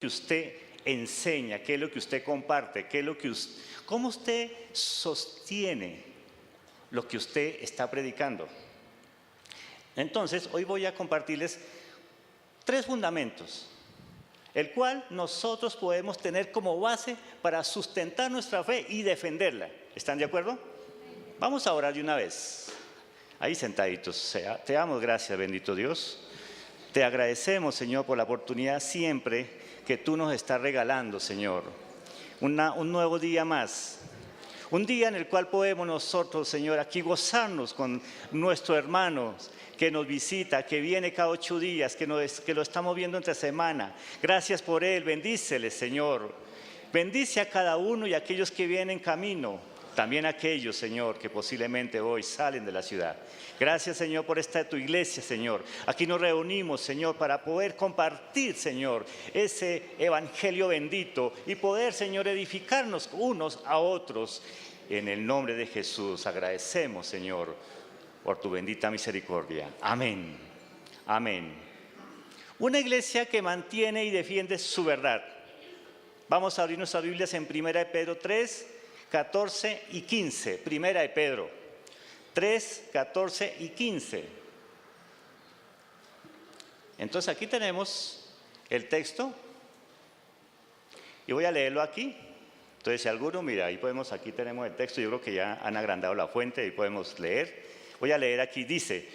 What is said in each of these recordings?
que usted enseña, qué es lo que usted comparte, cómo usted sostiene lo que usted está predicando. Entonces, hoy voy a compartirles 3 fundamentos, el cual nosotros podemos tener como base para sustentar nuestra fe y defenderla. ¿Están de acuerdo? Vamos a orar de una vez. Ahí sentaditos. Te damos gracias, bendito Dios. Te agradecemos, Señor, por la oportunidad siempre que tú nos estás regalando, Señor. Un nuevo día más. Un día en el cual podemos nosotros, Señor, aquí gozarnos con nuestro hermano que nos visita, que viene cada 8 días, que lo estamos viendo entre semana. Gracias por él, bendícele, Señor. Bendice a cada uno y a aquellos que vienen camino. También a aquellos, Señor, que posiblemente hoy salen de la ciudad. Gracias, Señor, por esta tu iglesia, Señor. Aquí nos reunimos, Señor, para poder compartir, Señor, ese evangelio bendito y poder, Señor, edificarnos unos a otros. En el nombre de Jesús agradecemos, Señor, por tu bendita misericordia. Amén. Amén. Una iglesia que mantiene y defiende su verdad. Vamos a abrir nuestras Biblias en 1 de Pedro 3, 14 y 15. 1 de Pedro 3, 14 y 15. Entonces aquí tenemos el texto y voy a leerlo aquí. Entonces si alguno, mira, aquí tenemos el texto. Yo creo que ya han agrandado la fuente y podemos leer. Voy a leer aquí, dice: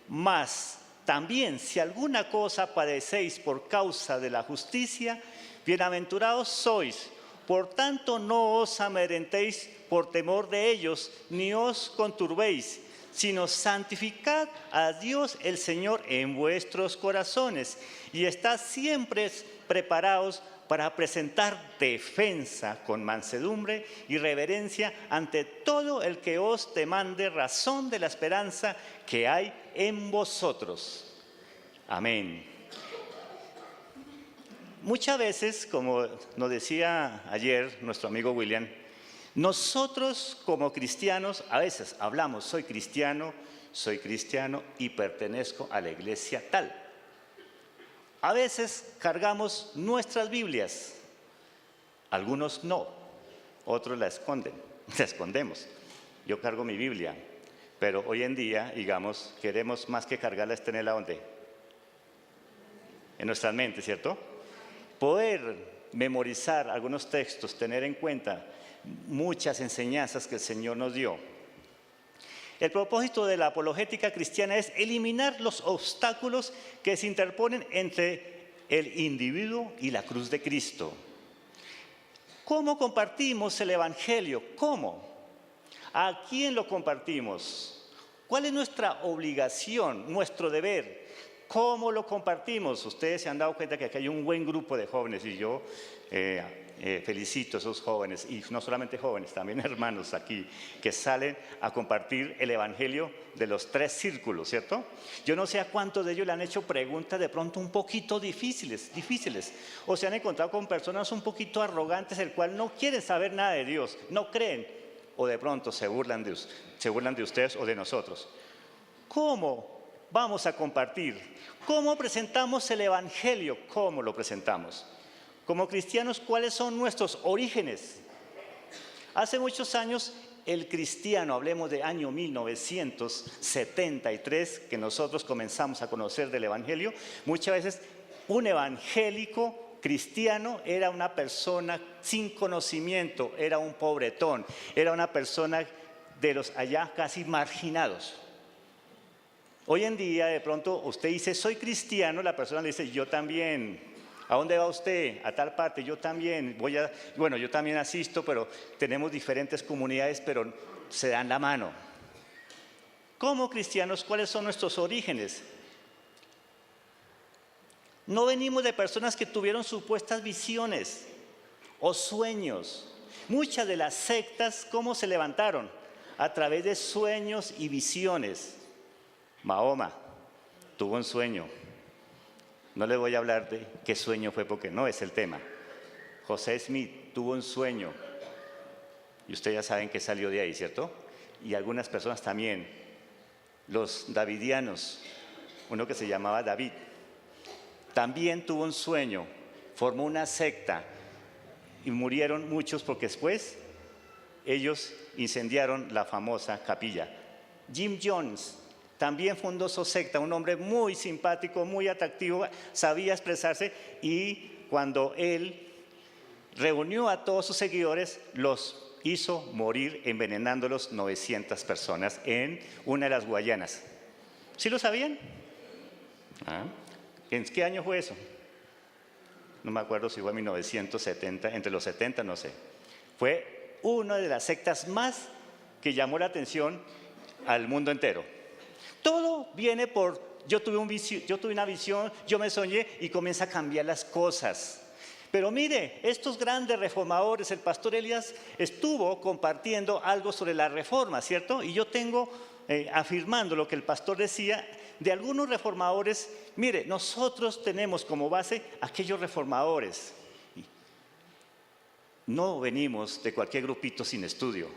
mas también si alguna cosa padecéis por causa de la justicia, bienaventurados sois. Por tanto, no os amedrentéis por temor de ellos, ni os conturbéis, sino santificad a Dios el Señor en vuestros corazones, y estad siempre preparados para presentar defensa con mansedumbre y reverencia ante todo el que os demande razón de la esperanza que hay en vosotros. Amén. Muchas veces, como nos decía ayer nuestro amigo William, nosotros como cristianos a veces hablamos: soy cristiano y pertenezco a la iglesia tal. A veces cargamos nuestras Biblias, algunos no, otros la escondemos. Yo cargo mi Biblia, pero hoy en día, digamos, queremos más que cargarla, es tenerla ¿dónde? En nuestras mentes, ¿cierto? Poder memorizar algunos textos, tener en cuenta muchas enseñanzas que el Señor nos dio. El propósito de la apologética cristiana es eliminar los obstáculos que se interponen entre el individuo y la cruz de Cristo. ¿Cómo compartimos el evangelio? ¿Cómo? ¿A quién lo compartimos? ¿Cuál es nuestra obligación, nuestro deber? ¿Cómo lo compartimos? Ustedes se han dado cuenta que aquí hay un buen grupo de jóvenes y yo felicito a esos jóvenes, y no solamente jóvenes, también hermanos aquí que salen a compartir el evangelio de los 3 círculos, ¿cierto? Yo no sé a cuántos de ellos le han hecho preguntas de pronto un poquito difíciles, o se han encontrado con personas un poquito arrogantes, el cual no quieren saber nada de Dios, no creen, o de pronto se burlan de ustedes o de nosotros. ¿Cómo vamos a compartir? ¿Cómo presentamos el evangelio? ¿Cómo lo presentamos? Como cristianos, ¿cuáles son nuestros orígenes? Hace muchos años, el cristiano, hablemos de año 1973, que nosotros comenzamos a conocer del evangelio, muchas veces un evangélico cristiano era una persona sin conocimiento, era un pobretón, era una persona de los allá casi marginados. Hoy en día, de pronto, usted dice: soy cristiano, la persona le dice: yo también. ¿A dónde va usted? A tal parte. Yo también yo también asisto, pero tenemos diferentes comunidades, pero se dan la mano. Como cristianos, ¿cuáles son nuestros orígenes? No venimos de personas que tuvieron supuestas visiones o sueños. Muchas de las sectas, ¿cómo se levantaron? A través de sueños y visiones. Mahoma tuvo un sueño. No les voy a hablar de qué sueño fue porque no es el tema. José Smith tuvo un sueño y ustedes ya saben que salió de ahí, ¿cierto? Y algunas personas también. Los davidianos, uno que se llamaba David, también tuvo un sueño, formó una secta y murieron muchos porque después ellos incendiaron la famosa capilla. Jim Jones también fundó su secta, un hombre muy simpático, muy atractivo, sabía expresarse, y cuando él reunió a todos sus seguidores, los hizo morir envenenándolos 900 personas en una de las Guayanas. ¿Sí lo sabían? ¿En qué año fue eso? No me acuerdo si fue en 1970, entre los 70, no sé. Fue una de las sectas más que llamó la atención al mundo entero. Todo viene por, yo tuve una visión, yo me soñé y comienza a cambiar las cosas. Pero mire, estos grandes reformadores, el pastor Elías estuvo compartiendo algo sobre la reforma, ¿cierto? Y yo tengo, afirmando lo que el pastor decía, de algunos reformadores. Mire, nosotros tenemos como base aquellos reformadores. No venimos de cualquier grupito sin estudio.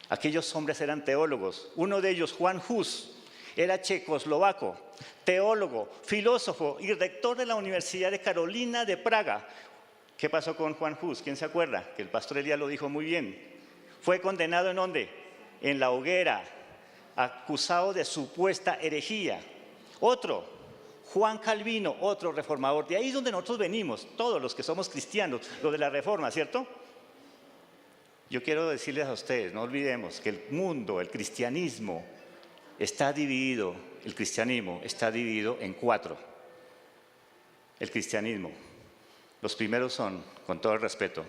Aquellos hombres eran teólogos. Uno de ellos, Juan Hus, era checoslovaco, teólogo, filósofo y rector de la Universidad de Carolina de Praga. ¿Qué pasó con Juan Hus? ¿Quién se acuerda? Que el pastor Elías lo dijo muy bien. Fue condenado ¿en dónde? En la hoguera, acusado de supuesta herejía. Otro, Juan Calvino, otro reformador. De ahí es donde nosotros venimos, todos los que somos cristianos, los de la reforma, ¿cierto? Yo quiero decirles a ustedes, no olvidemos que el mundo, el cristianismo, está dividido, el cristianismo está dividido en 4. El cristianismo. Los primeros son, con todo el respeto,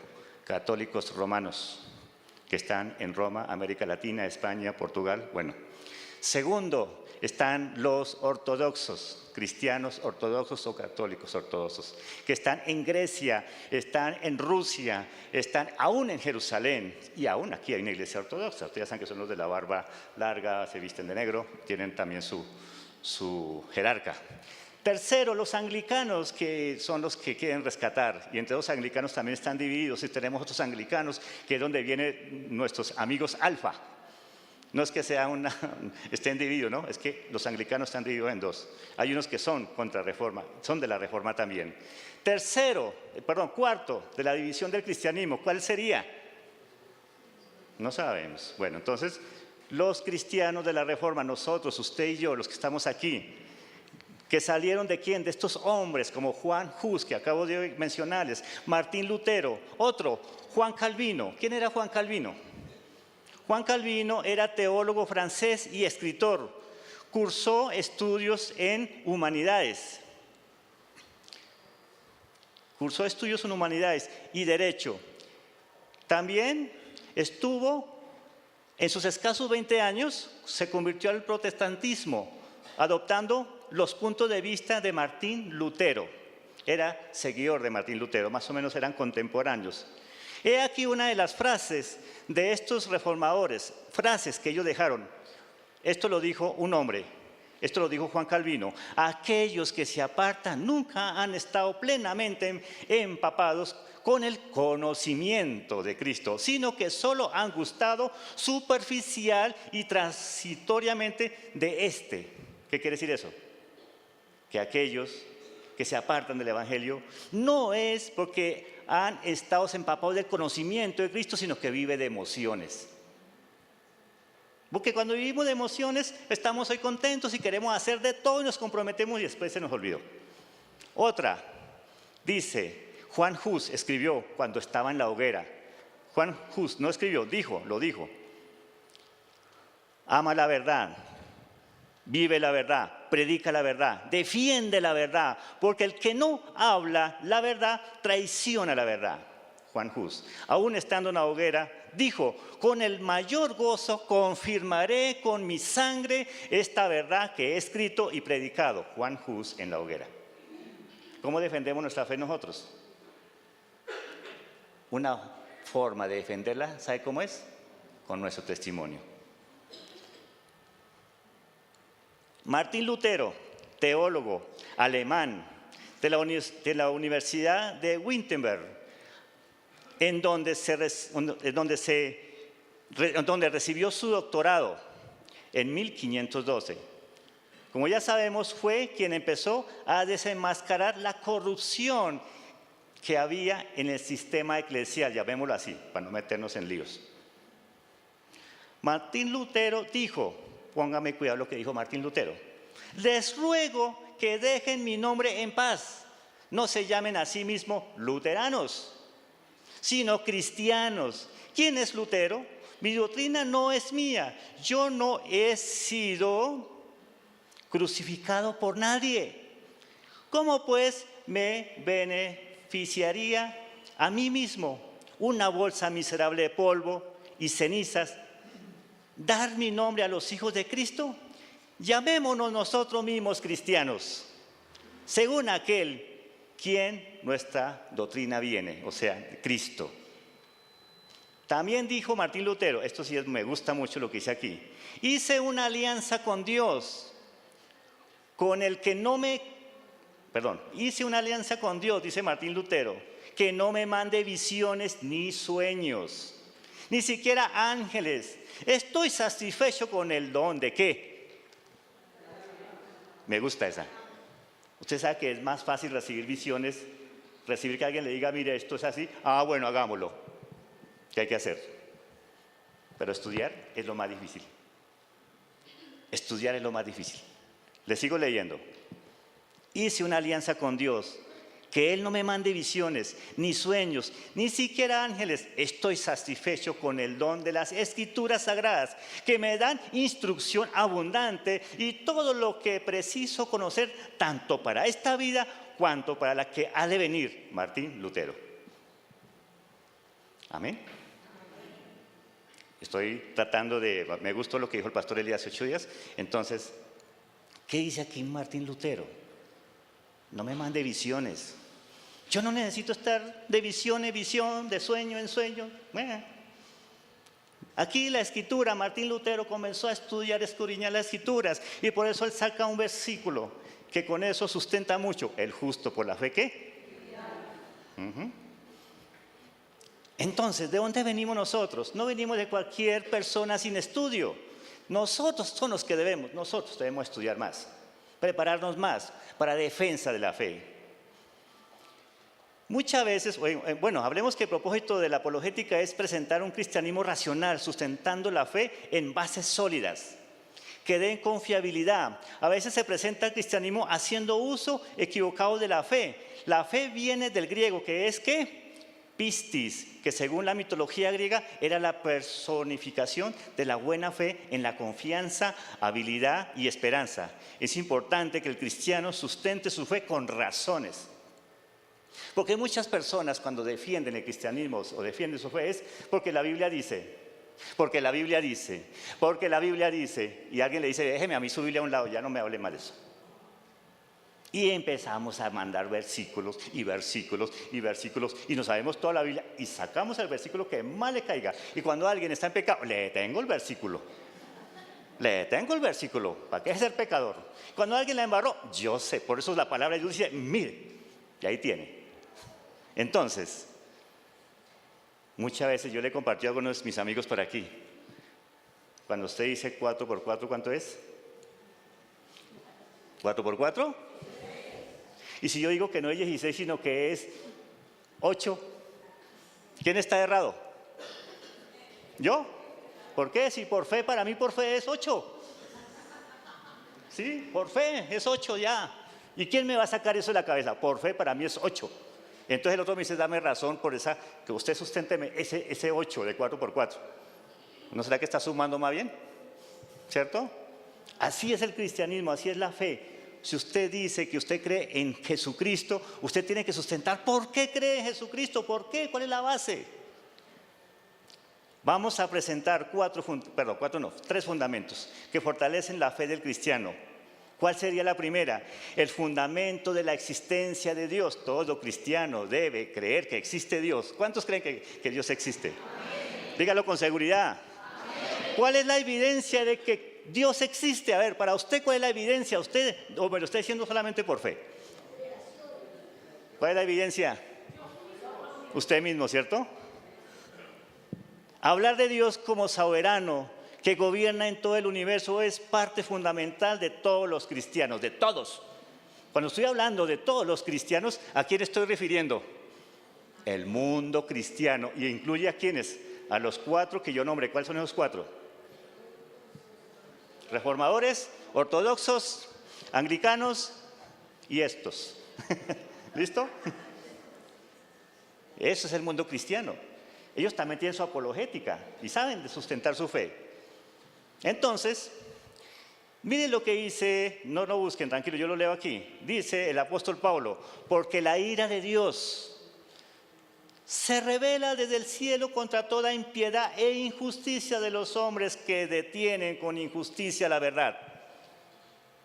católicos romanos, que están en Roma, América Latina, España, Portugal, bueno. Segundo, están los ortodoxos, cristianos ortodoxos o católicos ortodoxos, que están en Grecia, están en Rusia, están aún en Jerusalén, y aún aquí hay una iglesia ortodoxa. Ustedes saben que son los de la barba larga, se visten de negro, tienen también su jerarca. Tercero, los anglicanos, que son los que quieren rescatar, y entre los anglicanos también están divididos, y tenemos otros anglicanos, que es donde vienen nuestros amigos alfa. No es que estén divididos, ¿no? Es que los anglicanos están divididos en 2. Hay unos que son contra reforma, son de la reforma también. Cuarto, de la división del cristianismo, ¿cuál sería? No sabemos. Bueno, entonces, los cristianos de la reforma, nosotros, usted y yo, los que estamos aquí, que salieron ¿de quién? De estos hombres como Juan Hus, que acabo de mencionarles, Martín Lutero, otro, Juan Calvino. ¿Quién era Juan Calvino? Juan Calvino era teólogo francés y escritor. Cursó estudios en humanidades. Cursó estudios en humanidades y derecho. También estuvo, en sus escasos 20 años, se convirtió al protestantismo, adoptando los puntos de vista de Martín Lutero. Era seguidor de Martín Lutero, más o menos eran contemporáneos. He aquí una de las frases de estos reformadores, frases que ellos dejaron. Esto lo dijo un hombre, esto lo dijo Juan Calvino. Aquellos que se apartan nunca han estado plenamente empapados con el conocimiento de Cristo, sino que solo han gustado superficial y transitoriamente de este. ¿Qué quiere decir eso? Que aquellos que se apartan del Evangelio no es porque han estado empapados del conocimiento de Cristo, sino que vive de emociones. Porque cuando vivimos de emociones, estamos hoy contentos y queremos hacer de todo y nos comprometemos y después se nos olvidó. Otra, dice, Juan Hus escribió cuando estaba en la hoguera. Juan Hus no escribió, lo dijo. Ama la verdad, vive la verdad, predica la verdad, defiende la verdad, porque el que no habla la verdad traiciona la verdad. Juan Hus, aún estando en la hoguera, dijo, con el mayor gozo confirmaré con mi sangre esta verdad que he escrito y predicado. Juan Hus en la hoguera. ¿Cómo defendemos nuestra fe nosotros? Una forma de defenderla, ¿sabe cómo es? Con nuestro testimonio. Martín Lutero, teólogo alemán de la Universidad de Wittenberg, en donde recibió su doctorado en 1512. Como ya sabemos, fue quien empezó a desenmascarar la corrupción que había en el sistema eclesial, llamémoslo así, para no meternos en líos. Martín Lutero dijo, póngame cuidado lo que dijo Martín Lutero: les ruego que dejen mi nombre en paz, no se llamen a sí mismos luteranos, sino cristianos. ¿Quién es Lutero? Mi doctrina no es mía, yo no he sido crucificado por nadie. ¿Cómo pues me beneficiaría a mí mismo una bolsa miserable de polvo y cenizas dar mi nombre a los hijos de Cristo? Llamémonos nosotros mismos cristianos, según aquel quien nuestra doctrina viene, o sea, Cristo. También dijo Martín Lutero, esto sí me gusta mucho lo que dice aquí: hice una alianza con Dios, con el que no me, hice una alianza con Dios, dice Martín Lutero, que no me mande visiones ni sueños, ni siquiera ángeles. Estoy satisfecho con el don de ¿qué? Me gusta esa. Usted sabe que es más fácil recibir visiones, recibir que alguien le diga, mire, esto es así, bueno, hagámoslo. ¿Qué hay que hacer? Pero estudiar es lo más difícil. Estudiar es lo más difícil. Le sigo leyendo. Hice una alianza con Dios, que Él no me mande visiones, ni sueños, ni siquiera ángeles. Estoy satisfecho con el don de las Escrituras Sagradas, que me dan instrucción abundante y todo lo que preciso conocer, tanto para esta vida cuanto para la que ha de venir. Martín Lutero. Amén. Estoy tratando de, me gustó lo que dijo el pastor Elías hace 8 días. Entonces, ¿qué dice aquí Martín Lutero? No me mande visiones. Yo no necesito estar de visión en visión, de sueño en sueño. Aquí la Escritura, Martín Lutero comenzó a estudiar, escudriñar las Escrituras, y por eso él saca un versículo que con eso sustenta mucho: el justo por la fe, ¿qué? Entonces, ¿de dónde venimos nosotros? No venimos de cualquier persona sin estudio. Nosotros somos los que nosotros debemos estudiar más, prepararnos más para defensa de la fe. Muchas veces, bueno, hablemos que el propósito de la apologética es presentar un cristianismo racional, sustentando la fe en bases sólidas, que den confiabilidad. A veces se presenta el cristianismo haciendo uso equivocado de la fe. La fe viene del griego, que es ¿qué? Pistis, que según la mitología griega era la personificación de la buena fe en la confianza, habilidad y esperanza. Es importante que el cristiano sustente su fe con razones. Porque muchas personas cuando defienden el cristianismo o defienden su fe es porque la Biblia dice, porque la Biblia dice, porque la Biblia dice, y alguien le dice, déjeme a mí su Biblia a un lado, ya no me hable más de eso. Y empezamos a mandar versículos y versículos y versículos, y nos sabemos toda la Biblia y sacamos el versículo que más le caiga. Y cuando alguien está en pecado, le tengo el versículo. Le tengo el versículo. ¿Para qué es ser pecador? Cuando alguien la embarró, yo sé. Por eso la palabra de Dios dice, mire, y ahí tiene. Entonces, muchas veces yo le compartí a algunos de mis amigos por aquí. Cuando usted dice 4 por 4, ¿cuánto es? ¿4 por 4? Y si yo digo que no es 16, sino que es 8, ¿quién está errado? ¿Yo? ¿Por qué? Si por fe, para mí por fe es 8. ¿Sí? Por fe es 8 ya. ¿Y quién me va a sacar eso de la cabeza? Por fe para mí es 8. Entonces el otro me dice, dame razón por esa, que usted susténteme ese 8 de 4 por 4. ¿No será que está sumando más bien? ¿Cierto? Así es el cristianismo, así es la fe. Si usted dice que usted cree en Jesucristo, usted tiene que sustentar por qué cree en Jesucristo, por qué, cuál es la base. Vamos a presentar 3 fundamentos que fortalecen la fe del cristiano. ¿Cuál sería la primera? El fundamento de la existencia de Dios. Todo cristiano debe creer que existe Dios. ¿Cuántos creen que Dios existe? Amén. Dígalo con seguridad. Amén. ¿Cuál es la evidencia de que Dios existe? A ver, para usted, ¿cuál es la evidencia? ¿Usted o me lo está diciendo solamente por fe? ¿Cuál es la evidencia? Usted mismo, ¿cierto? Hablar de Dios como soberano que gobierna en todo el universo es parte fundamental de todos los cristianos, de todos. Cuando estoy hablando de todos los cristianos, ¿a quién estoy refiriendo? El mundo cristiano. ¿Y incluye a quiénes? A los 4 que yo nombré. ¿Cuáles son esos 4? Reformadores, ortodoxos, anglicanos y estos. ¿Listo? Eso es el mundo cristiano. Ellos también tienen su apologética y saben de sustentar su fe. Entonces, miren lo que dice, no lo busquen, tranquilo, yo lo leo aquí. Dice el apóstol Pablo, porque la ira de Dios se revela desde el cielo contra toda impiedad e injusticia de los hombres que detienen con injusticia la verdad.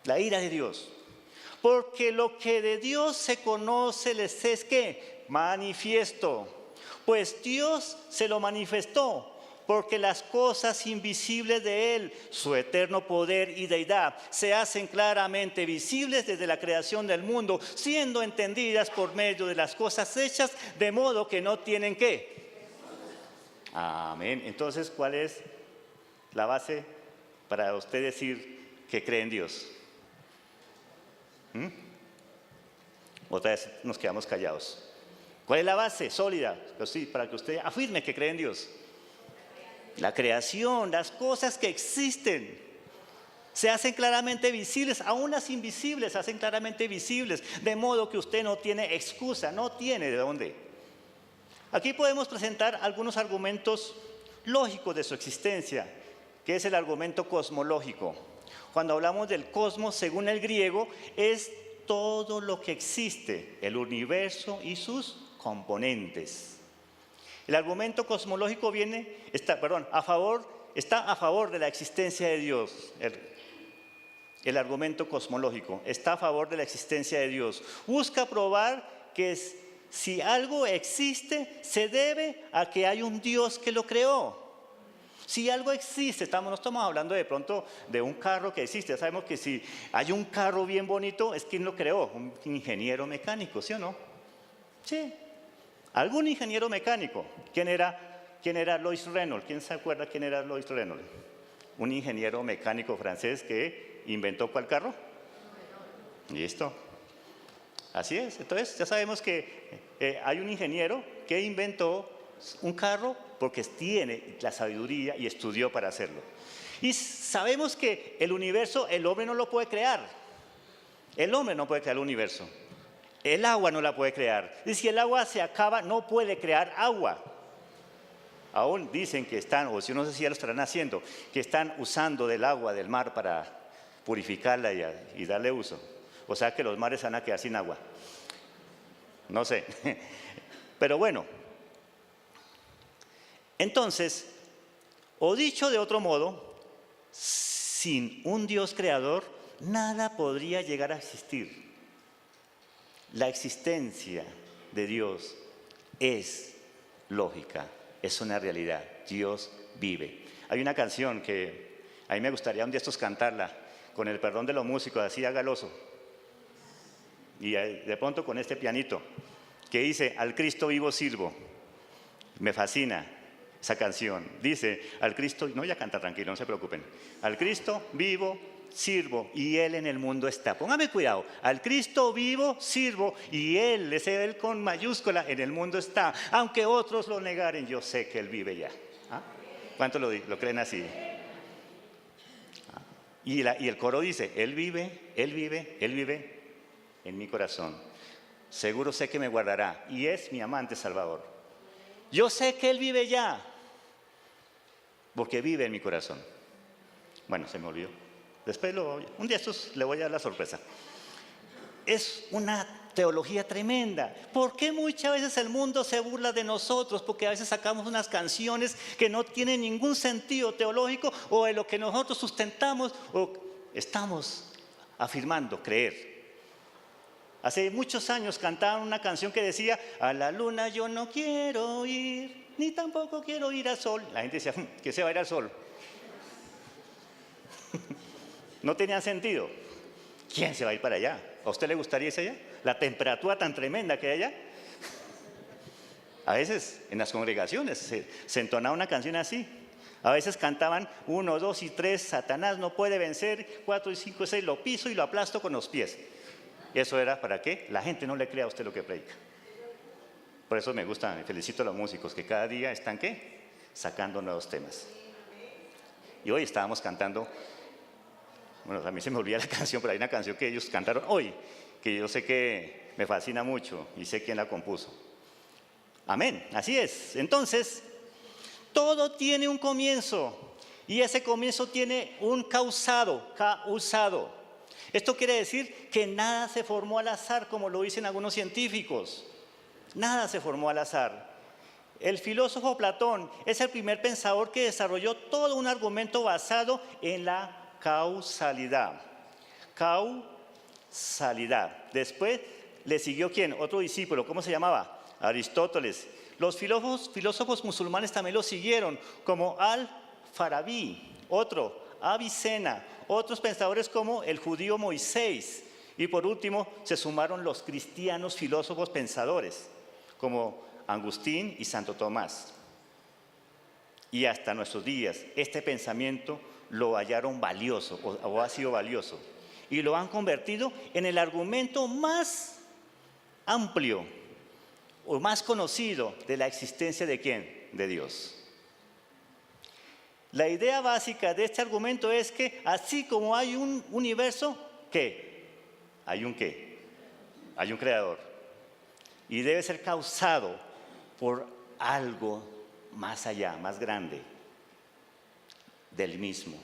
La ira de Dios. Porque lo que de Dios se conoce les es ¿qué? Manifiesto. Pues Dios se lo manifestó. Porque las cosas invisibles de Él, su eterno poder y deidad, se hacen claramente visibles desde la creación del mundo, siendo entendidas por medio de las cosas hechas, de modo que no tienen ¿qué? Amén. Entonces, ¿cuál es la base para usted decir que cree en Dios? Otra vez nos quedamos callados. ¿Cuál es la base sólida? Pues sí, para que usted afirme que cree en Dios. La creación, las cosas que existen, se hacen claramente visibles, aún las invisibles se hacen claramente visibles, de modo que usted no tiene excusa, no tiene de dónde. Aquí podemos presentar algunos argumentos lógicos de su existencia, que es el argumento cosmológico. Cuando hablamos del cosmos, según el griego, es todo lo que existe, el universo y sus componentes. El argumento cosmológico está a favor de la existencia de Dios. El argumento cosmológico está a favor de la existencia de Dios. Busca probar que si algo existe, se debe a que hay un Dios que lo creó. Si algo existe, no estamos hablando de pronto de un carro que existe. Ya sabemos que si hay un carro bien bonito, es quien lo creó, un ingeniero mecánico, ¿sí o no? Sí. Algún ingeniero mecánico. ¿Quién era Louis Renault? ¿Quién se acuerda quién era Louis Renault? Un ingeniero mecánico francés que inventó ¿cuál carro? Listo. Así es. Entonces ya sabemos que hay un ingeniero que inventó un carro porque tiene la sabiduría y estudió para hacerlo. Y sabemos que el universo, el hombre no lo puede crear. El hombre no puede crear el universo. El agua no la puede crear. Y si el agua se acaba, no puede crear agua. Aún dicen que están, o si no sé si ya lo estarán haciendo, que están usando del agua del mar para purificarla y darle uso. O sea que los mares van a quedar sin agua. No sé. Pero bueno. Entonces, o dicho de otro modo, sin un Dios creador, nada podría llegar a existir. La existencia de Dios es lógica, es una realidad. Dios vive. Hay una canción que a mí me gustaría un día estos cantarla, con el perdón de los músicos, así a galoso. Y de pronto con este pianito, que dice, al Cristo vivo sirvo. Me fascina esa canción. Dice, al Cristo, no voy a cantar tranquilo, no se preocupen. Al Cristo vivo sirvo y Él en el mundo está. Póngame cuidado, al Cristo vivo sirvo y Él, ese Él con mayúscula, en el mundo está. Aunque otros lo negaren, yo sé que Él vive ya. ¿Ah? ¿Cuántos lo creen así? Y el coro dice, Él vive, Él vive, Él vive en mi corazón. Seguro sé que me guardará y es mi amante Salvador. Yo sé que Él vive ya, porque vive en mi corazón. Bueno, se me olvidó. Después un día estos le voy a dar la sorpresa. Es una teología tremenda. ¿Por qué muchas veces el mundo se burla de nosotros? Porque a veces sacamos unas canciones que no tienen ningún sentido teológico o en lo que nosotros sustentamos o estamos afirmando, creer. Hace muchos años cantaban una canción que decía, a la luna yo no quiero ir, ni tampoco quiero ir al sol. La gente decía, ¿qué se va a ir al sol? No tenían sentido. ¿Quién se va a ir para allá? ¿A usted le gustaría irse allá? La temperatura tan tremenda que hay allá. A veces en las congregaciones se entonaba una canción así. A veces cantaban 1, 2 y 3, Satanás no puede vencer, 4 y 5 y 6, lo piso y lo aplasto con los pies. ¿Y eso era para qué? La gente no le crea a usted lo que predica. Por eso me gusta, me felicito a los músicos que cada día están, ¿qué? Sacando nuevos temas. Y hoy estábamos cantando, bueno, a mí se me olvida la canción, pero hay una canción que ellos cantaron hoy, que yo sé que me fascina mucho y sé quién la compuso. Amén, así es. Entonces, todo tiene un comienzo y ese comienzo tiene un causado. Esto quiere decir que nada se formó al azar, como lo dicen algunos científicos. Nada se formó al azar. El filósofo Platón es el primer pensador que desarrolló todo un argumento basado en la causalidad. Causalidad. Después le siguió ¿quién? Otro discípulo, ¿cómo se llamaba? Aristóteles. Los filósofos musulmanes también lo siguieron, como Al-Farabi, otro, Avicena, otros pensadores como el judío Moisés. Y por último se sumaron los cristianos filósofos pensadores, como Agustín y Santo Tomás. Y hasta nuestros días, este pensamiento lo hallaron valioso, o ha sido valioso, y lo han convertido en el argumento más amplio o más conocido de la existencia de ¿quién? De Dios. La idea básica de este argumento es que así como hay un universo, ¿qué? Hay un ¿qué? Hay un creador. Y debe ser causado por algo más allá, más grande del mismo.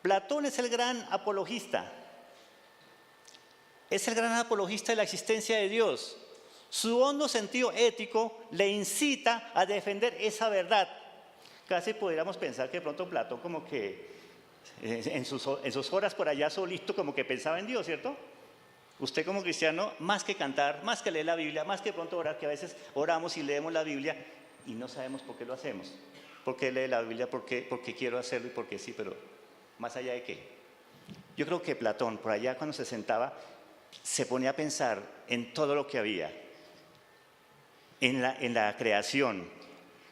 Platón es el gran apologista. Es el gran apologista de la existencia de Dios. Su hondo sentido ético le incita a defender esa verdad. Casi pudiéramos pensar que de pronto Platón como que en sus horas por allá solito como que pensaba en Dios, ¿cierto? Usted como cristiano, más que cantar, más que leer la Biblia, más que pronto orar, que a veces oramos y leemos la Biblia y no sabemos por qué lo hacemos. ¿Por qué lee la Biblia? Porque quiero hacerlo y porque sí, pero ¿más allá de qué? Yo creo que Platón por allá cuando se sentaba se ponía a pensar en todo lo que había. En la creación,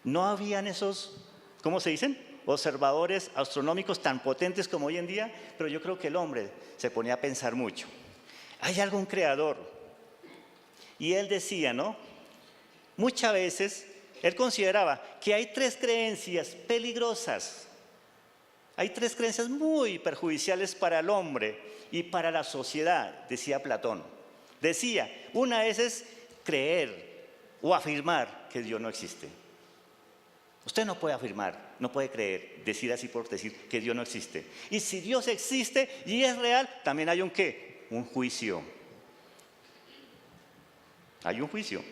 no habían esos, ¿cómo se dicen? Observadores astronómicos tan potentes como hoy en día, pero yo creo que el hombre se ponía a pensar mucho. Hay algún creador. Y él decía, ¿no? Muchas veces él consideraba que hay tres creencias peligrosas. Hay tres creencias muy perjudiciales para el hombre y para la sociedad, decía Platón. Decía, una es creer o afirmar que Dios no existe. Usted no puede afirmar, no puede creer, decir así por decir que Dios no existe. Y si Dios existe y es real, también hay un ¿qué? Un juicio. Hay un juicio.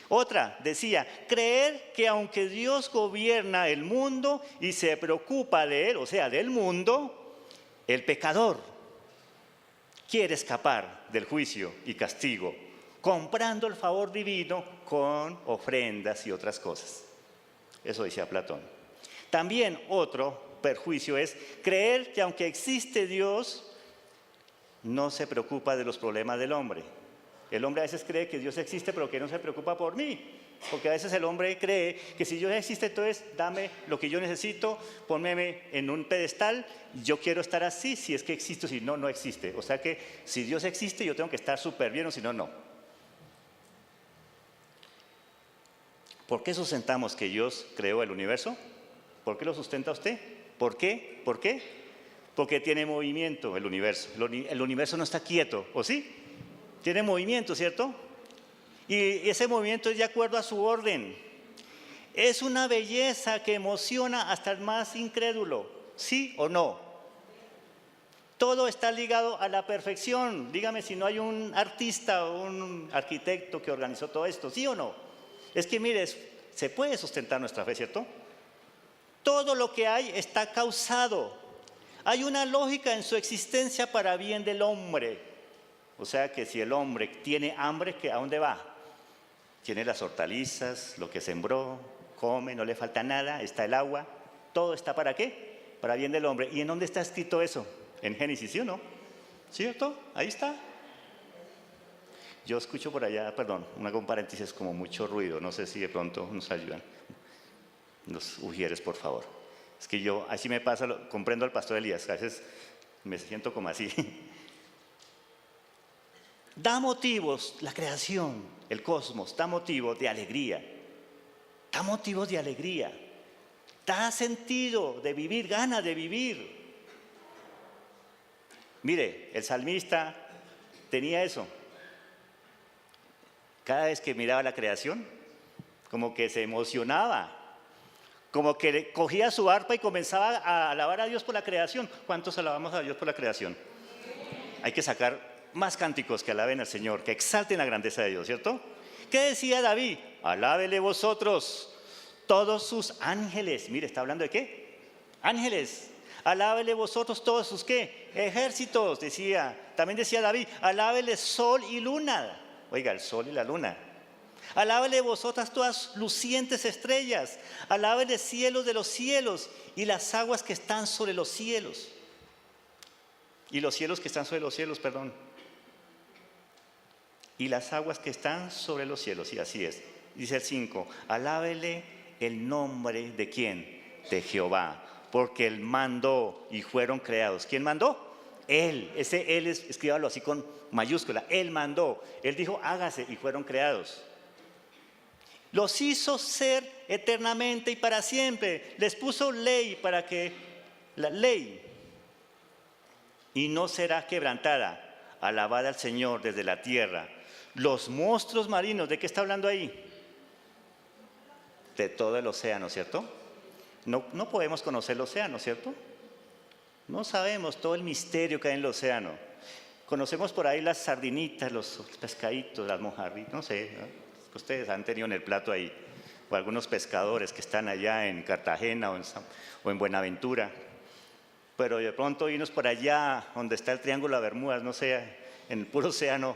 Otra decía, creer que aunque Dios gobierna el mundo y se preocupa de él, o sea, del mundo, el pecador quiere escapar del juicio y castigo, comprando el favor divino con ofrendas y otras cosas. Eso decía Platón. También otro perjuicio es creer que aunque existe Dios, no se preocupa de los problemas del hombre. El hombre a veces cree que Dios existe, pero que no se preocupa por mí. Porque a veces el hombre cree que si Dios existe, entonces dame lo que yo necesito, pónmeme en un pedestal, yo quiero estar así, si es que existe, si no, no existe. O sea que si Dios existe, yo tengo que estar súper bien, o si no, no. ¿Por qué sustentamos que Dios creó el universo? ¿Por qué lo sustenta usted? ¿Por qué? ¿Por qué? Porque tiene movimiento el universo. El universo no está quieto, ¿o sí? Tiene movimiento, ¿cierto? Y ese movimiento es de acuerdo a su orden. Es una belleza que emociona hasta el más incrédulo, ¿sí o no? Todo está ligado a la perfección. Dígame si no hay un artista o un arquitecto que organizó todo esto, ¿sí o no? Es que mire, se puede sustentar nuestra fe, ¿cierto? Todo lo que hay está causado. Hay una lógica en su existencia para bien del hombre. O sea que si el hombre tiene hambre, ¿a dónde va? Tiene las hortalizas, lo que sembró, come, no le falta nada, está el agua. ¿Todo está para qué? Para bien del hombre. ¿Y en dónde está escrito eso? En Génesis, ¿sí o no? ¿Cierto? Ahí está. Yo escucho por allá, perdón, un paréntesis, como mucho ruido. No sé si de pronto nos ayudan. Los ujieres, por favor. Es que yo, así me pasa, comprendo al pastor Elías. A veces me siento como así. Da motivos, la creación, el cosmos, da motivos de alegría. Da motivos de alegría. Da sentido de vivir, ganas de vivir. Mire, el salmista tenía eso. Cada vez que miraba la creación, como que se emocionaba. Como que cogía su arpa y comenzaba a alabar a Dios por la creación. ¿Cuántos alabamos a Dios por la creación? Hay que sacar más cánticos que alaben al Señor, que exalten la grandeza de Dios, ¿cierto? ¿Qué decía David? Alábele vosotros, todos sus ángeles. Mire, ¿está hablando de qué? Ángeles. Alábele vosotros todos sus ¿qué? Ejércitos, decía. También decía David, alábele sol y luna. Oiga, el sol y la luna. Alábele vosotras todas lucientes estrellas. Alábele cielos de los cielos y las aguas que están sobre los cielos. Y los cielos que están sobre los cielos, perdón. Y las aguas que están sobre los cielos, y así es. Dice el 5, alábele el nombre de ¿quién? De Jehová, porque Él mandó y fueron creados. ¿Quién mandó? Él. Ese Él, escríbalo así con mayúscula. Él mandó. Él dijo, hágase, y fueron creados. Los hizo ser eternamente y para siempre. Les puso ley para que la ley y no será quebrantada. Alabad al Señor desde la tierra. Los monstruos marinos, ¿de qué está hablando ahí? De todo el océano, ¿cierto? No podemos conocer el océano, ¿cierto? No sabemos todo el misterio que hay en el océano. Conocemos por ahí las sardinitas, los pescaditos, las mojarritas, no sé, ¿no? Ustedes han tenido en el plato ahí, o algunos pescadores que están allá en Cartagena o en Buenaventura. Pero de pronto irnos por allá, donde está el Triángulo de Bermudas, no sé, en el puro océano,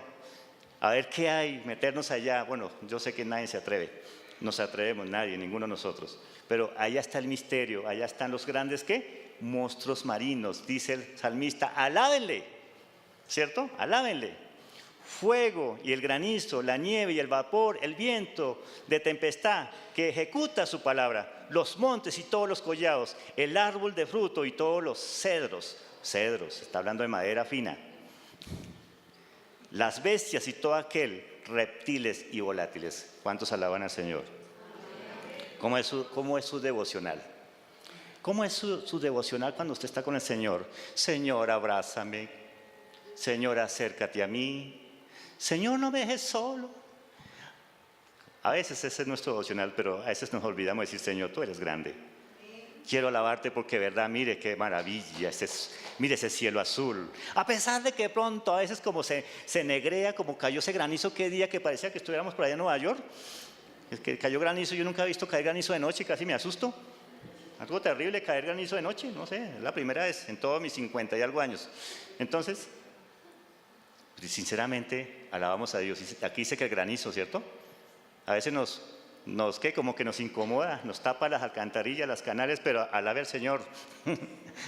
a ver qué hay, meternos allá. Bueno, yo sé que nadie se atreve, no se atrevemos nadie, ninguno de nosotros. Pero allá está el misterio, allá están los grandes, ¿qué? Monstruos marinos, dice el salmista, alábenle, ¿cierto? Alábenle. Fuego y el granizo, la nieve y el vapor, el viento de tempestad que ejecuta su palabra, los montes y todos los collados, el árbol de fruto y todos los cedros, está hablando de madera fina, las bestias y todo aquel, reptiles y volátiles. ¿Cuántos alaban al Señor? ¿Cómo es su devocional? ¿Cómo es su devocional cuando usted está con el Señor? Señor, abrázame. Señor, acércate a mí. Señor, no me dejes solo. A veces ese es nuestro devocional, pero a veces nos olvidamos de decir, Señor, tú eres grande. Quiero alabarte porque, verdad, mire qué maravilla, mire ese cielo azul. A pesar de que pronto a veces como se negrea, como cayó ese granizo, qué día que parecía que estuviéramos por allá en Nueva York. Es que cayó granizo, yo nunca he visto caer granizo de noche, casi me asusto. Algo terrible caer granizo de noche, no sé, es la primera vez en todos mis 50 y algo años. Entonces, sinceramente, alabamos a Dios. Aquí dice que el granizo, ¿cierto? A veces como que nos incomoda, nos tapa las alcantarillas, las canales, pero alabe al Señor.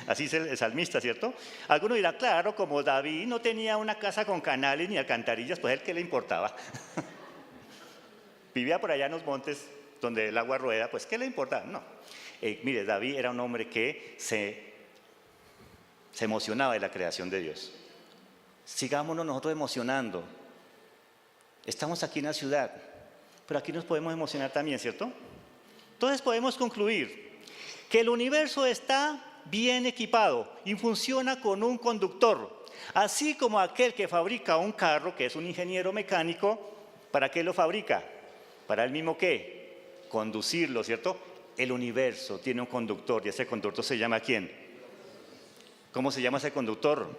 Así es el salmista, ¿cierto? Alguno dirá, claro, como David no tenía una casa con canales ni alcantarillas, pues él qué le importaba. Vivía por allá en los montes donde el agua rueda, pues ¿qué le importaba? No. Mire, David era un hombre que se emocionaba de la creación de Dios. Sigámonos nosotros emocionando. Estamos aquí en la ciudad, pero aquí nos podemos emocionar también, ¿cierto? Entonces podemos concluir que el universo está bien equipado y funciona con un conductor, así como aquel que fabrica un carro, que es un ingeniero mecánico. ¿Para qué lo fabrica? Para él mismo, ¿qué? Conducirlo, ¿cierto? El universo tiene un conductor, y ese conductor se llama ¿quién? ¿Cómo se llama ese conductor?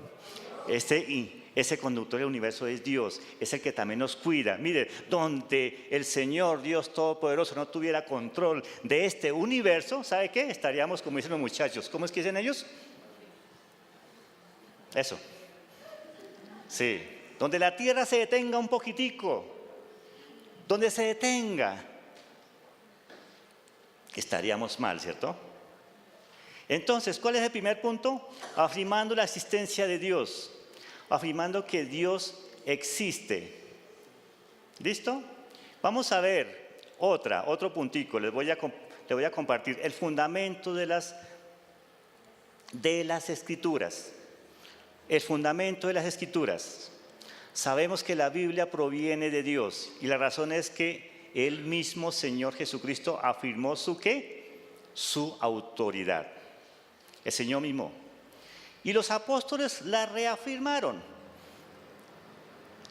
Ese conductor del universo es Dios, es el que también nos cuida. Mire, donde el Señor Dios Todopoderoso no tuviera control de este universo, ¿sabe qué? Estaríamos, como dicen los muchachos, ¿cómo es que dicen ellos? Eso. Sí, donde la tierra se detenga un poquitico, donde se detenga, estaríamos mal, ¿cierto? Entonces, ¿cuál es el primer punto? Afirmando la existencia de Dios, afirmando que Dios existe. ¿Listo? Vamos a ver otro puntico, les voy a compartir el fundamento de las Escrituras. El fundamento de las Escrituras. Sabemos que la Biblia proviene de Dios y la razón es que el mismo Señor Jesucristo afirmó su ¿qué? Su autoridad. El Señor mismo. Y los apóstoles la reafirmaron.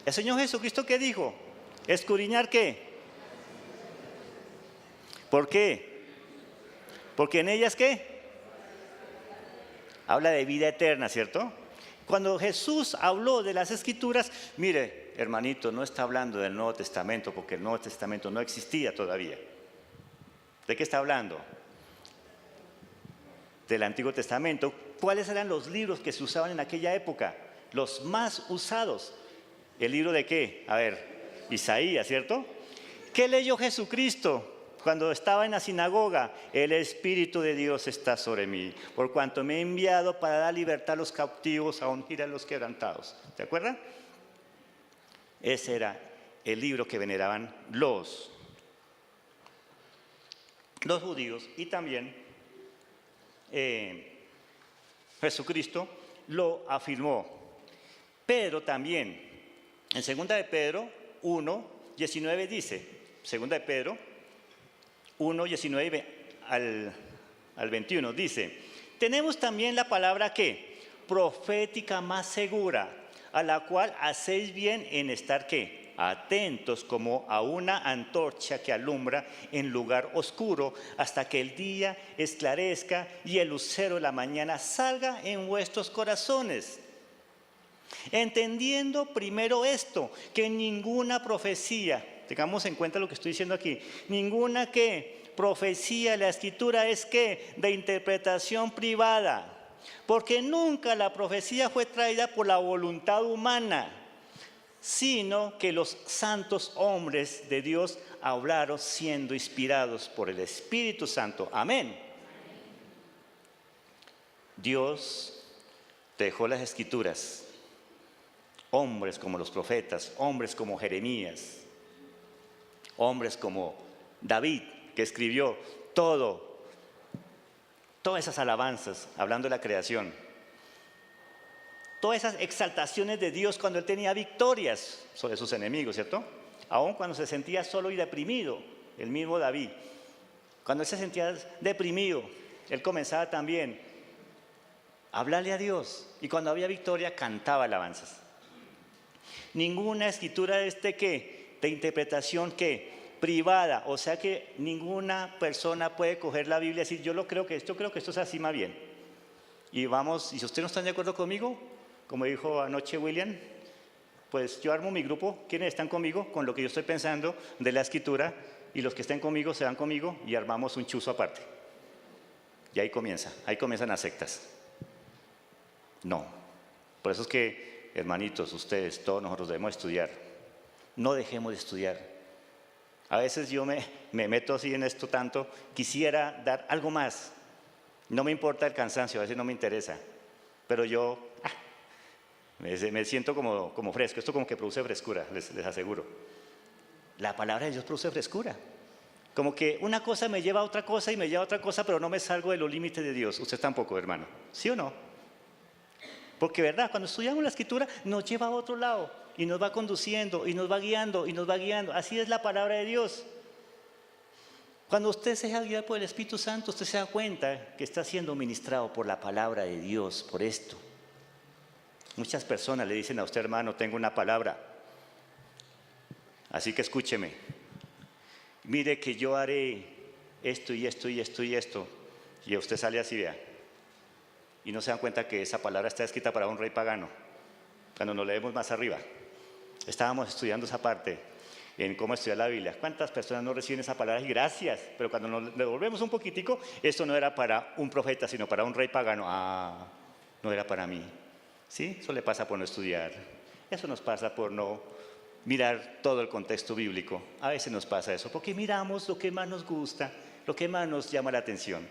El Señor Jesucristo, ¿qué dijo? ¿Escudriñar qué? ¿Por qué? Porque en ellas ¿qué? Habla de vida eterna, ¿cierto? Cuando Jesús habló de las Escrituras, mire, hermanito, no está hablando del Nuevo Testamento, porque el Nuevo Testamento no existía todavía. ¿De qué está hablando? Del Antiguo Testamento. ¿Cuáles eran los libros que se usaban en aquella época? Los más usados. ¿El libro de qué? A ver, Isaías, ¿cierto? ¿Qué leyó Jesucristo cuando estaba en la sinagoga? El Espíritu de Dios está sobre mí, por cuanto me he enviado para dar libertad a los cautivos, a ungir a los quebrantados. ¿Se acuerdan? Ese era el libro que veneraban los judíos y también Jesucristo lo afirmó. Pedro también, en 2 de Pedro 1:19 dice, 2 de Pedro 1:19 al 21 dice, tenemos también la palabra ¿qué? Profética más segura, a la cual hacéis bien en estar ¿qué? Atentos como a una antorcha que alumbra en lugar oscuro hasta que el día esclarezca y el lucero de la mañana salga en vuestros corazones. Entendiendo primero esto, que ninguna profecía, tengamos en cuenta lo que estoy diciendo aquí, ninguna que profecía de la Escritura es que de interpretación privada, porque nunca la profecía fue traída por la voluntad humana, sino que los santos hombres de Dios hablaron siendo inspirados por el Espíritu Santo. Amén. Dios dejó las Escrituras. Hombres como los profetas, hombres como Jeremías, hombres como David, que escribió todas esas alabanzas, hablando de la creación. Todas esas exaltaciones de Dios cuando Él tenía victorias sobre sus enemigos, ¿cierto? Aún cuando se sentía solo y deprimido, el mismo David. Cuando Él se sentía deprimido, Él comenzaba también a hablarle a Dios. Y cuando había victoria, cantaba alabanzas. Ninguna escritura de interpretación privada, o sea que ninguna persona puede coger la Biblia y decir, yo creo que esto es así más bien. Y vamos, y si ustedes no están de acuerdo conmigo, como dijo anoche William, pues yo armo mi grupo, ¿quiénes están conmigo? Con lo que yo estoy pensando de la escritura, y los que estén conmigo se van conmigo y armamos un chuzo aparte. Y ahí comienzan las sectas. No, por eso es que, hermanitos, ustedes, todos nosotros debemos estudiar. No dejemos de estudiar. A veces yo me meto así en esto tanto, quisiera dar algo más. No me importa el cansancio, a veces no me interesa, pero yo me siento como fresco. Esto como que produce frescura, les aseguro. La palabra de Dios produce frescura. Como que una cosa me lleva a otra cosa y me lleva a otra cosa, pero no me salgo de los límites de Dios. Usted tampoco, hermano. ¿Sí o no? Porque, ¿verdad? Cuando estudiamos la Escritura nos lleva a otro lado y nos va conduciendo y nos va guiando y nos va guiando. Así es la palabra de Dios. Cuando usted se deja guiar por el Espíritu Santo, usted se da cuenta que está siendo ministrado por la palabra de Dios, por esto. Muchas personas le dicen a usted, hermano, tengo una palabra, así que escúcheme. Mire que yo haré esto y esto y esto y esto. Y usted sale así, vea. Y no se dan cuenta que esa palabra está escrita para un rey pagano. Cuando nos leemos más arriba, estábamos estudiando esa parte en cómo estudiar la Biblia. ¿Cuántas personas no reciben esa palabra? Y gracias, pero cuando nos devolvemos un poquitico, esto no era para un profeta, sino para un rey pagano. No era para mí. ¿Sí? Eso le pasa por no estudiar. Eso nos pasa por no mirar todo el contexto bíblico. A veces nos pasa eso, porque miramos lo que más nos gusta, lo que más nos llama la atención.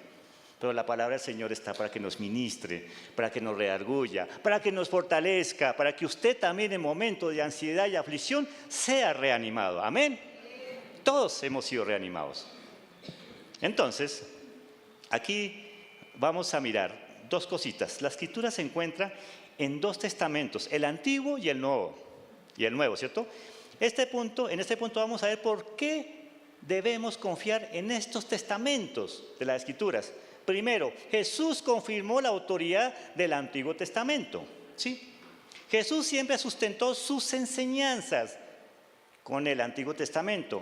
Pero la palabra del Señor está para que nos ministre, para que nos redarguya, para que nos fortalezca, para que usted también en momentos de ansiedad y aflicción sea reanimado. Amén. Todos hemos sido reanimados. Entonces, aquí vamos a mirar dos cositas. La Escritura se encuentra en dos testamentos, el Antiguo y el Nuevo. y el Nuevo, ¿cierto? En este punto vamos a ver por qué debemos confiar en estos testamentos de las Escrituras. Primero, Jesús confirmó la autoridad del Antiguo Testamento, ¿sí? Jesús siempre sustentó sus enseñanzas con el Antiguo Testamento.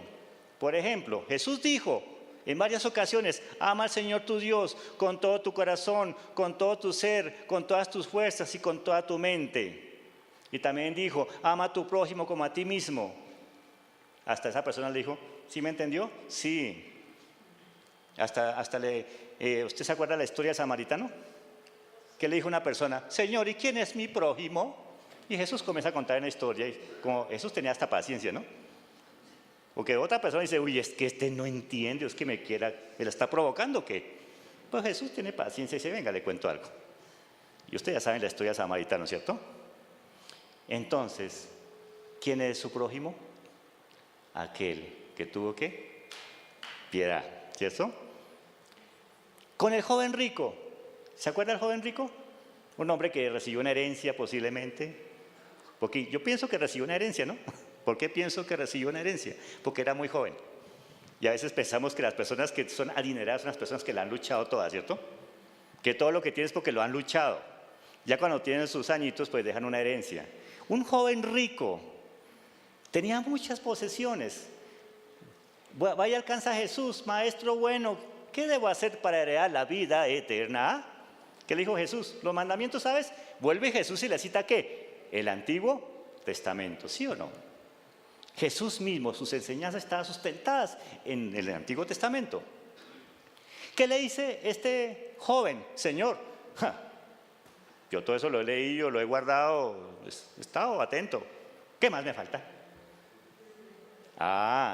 Por ejemplo, Jesús dijo en varias ocasiones: ama al Señor tu Dios con todo tu corazón, con todo tu ser, con todas tus fuerzas y con toda tu mente. Y también dijo: ama a tu prójimo como a ti mismo. Hasta esa persona le dijo: ¿sí me entendió? Sí. ¿Usted se acuerda de la historia del samaritano? ¿Qué le dijo una persona? Señor, ¿y quién es mi prójimo? Y Jesús comienza a contar una historia, y como Jesús tenía hasta paciencia, ¿no? Porque otra persona dice: uy, es que este no entiende, es que me la está provocando, ¿qué? Pues Jesús tiene paciencia y dice: venga, le cuento algo. Y ustedes ya saben la historia del samaritano, ¿cierto? Entonces, ¿quién es su prójimo? Aquel que tuvo, ¿qué? Piedad, ¿cierto? Con el joven rico, ¿se acuerda del joven rico? Un hombre que recibió una herencia posiblemente. Porque yo pienso que recibió una herencia, ¿no? ¿Por qué pienso que recibió una herencia? Porque era muy joven. Y a veces pensamos que las personas que son adineradas son las personas que la han luchado todas, ¿cierto? Que todo lo que tienen es porque lo han luchado. Ya cuando tienen sus añitos, pues dejan una herencia. Un joven rico tenía muchas posesiones. Vaya, alcanza a Jesús: maestro bueno, ¿qué debo hacer para heredar la vida eterna? ¿Qué le dijo Jesús? Los mandamientos, ¿sabes? Vuelve Jesús y le cita, ¿qué? El Antiguo Testamento, ¿sí o no? Jesús mismo, sus enseñanzas estaban sustentadas en el Antiguo Testamento. ¿Qué le dice este joven? Señor, yo todo eso lo he leído, lo he guardado, he estado atento. ¿Qué más me falta?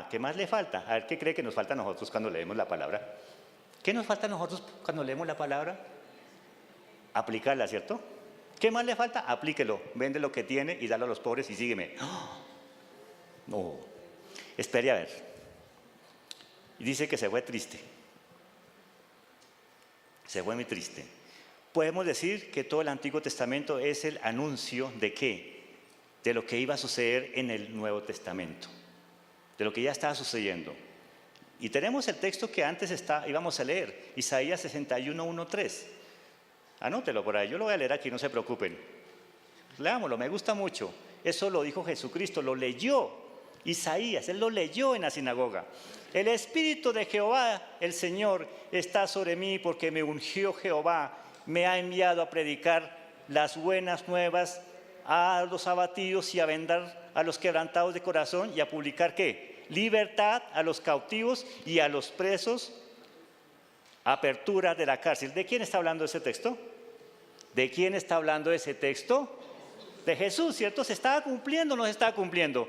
¿Qué más le falta? A ver, ¿qué cree que nos falta a nosotros cuando leemos la palabra? ¿Qué nos falta a nosotros cuando leemos la palabra? Aplicarla, ¿cierto? ¿Qué más le falta? Aplíquelo, vende lo que tiene y dalo a los pobres y sígueme. No, espere a ver. Y dice que se fue triste. Se fue muy triste. Podemos decir que todo el Antiguo Testamento es el anuncio de ¿qué? De lo que iba a suceder en el Nuevo Testamento, de lo que ya estaba sucediendo. Y tenemos el texto que antes íbamos a leer, Isaías 61, 1, 3. Anótelo por ahí, yo lo voy a leer aquí, no se preocupen. Leámoslo, me gusta mucho. Eso lo dijo Jesucristo, lo leyó Isaías, él lo leyó en la sinagoga. El Espíritu de Jehová, el Señor, está sobre mí porque me ungió Jehová, me ha enviado a predicar las buenas nuevas a los abatidos y a vendar a los quebrantados de corazón y a publicar ¿qué? Libertad a los cautivos y a los presos, apertura de la cárcel. ¿De quién está hablando ese texto? ¿De quién está hablando ese texto? De Jesús, ¿cierto? ¿Se estaba cumpliendo o no se estaba cumpliendo?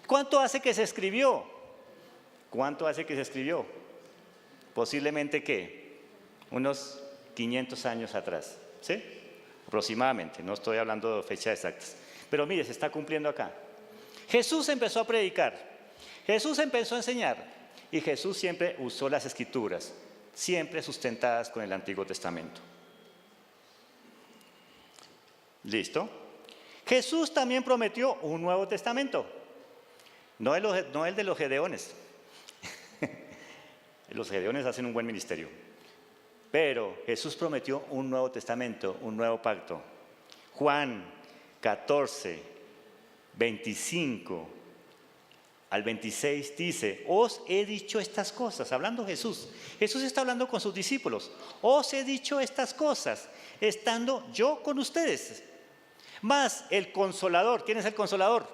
¿Cuánto hace que se escribió? ¿Cuánto hace que se escribió? Posiblemente, ¿qué? Unos 500 años atrás, ¿sí? Aproximadamente, no estoy hablando de fechas exactas. Pero mire, se está cumpliendo acá. Jesús empezó a predicar, Jesús empezó a enseñar, y Jesús siempre usó las Escrituras, siempre sustentadas con el Antiguo Testamento. ¿Listo? Jesús también prometió un Nuevo Testamento, no el de los Gedeones. Los Gedeones hacen un buen ministerio, pero Jesús prometió un Nuevo Testamento, un nuevo pacto. Juan 14, 25 al 26 dice: os he dicho estas cosas, hablando Jesús está hablando con sus discípulos. Os he dicho estas cosas, estando yo con ustedes. Mas el Consolador, ¿quién es el Consolador?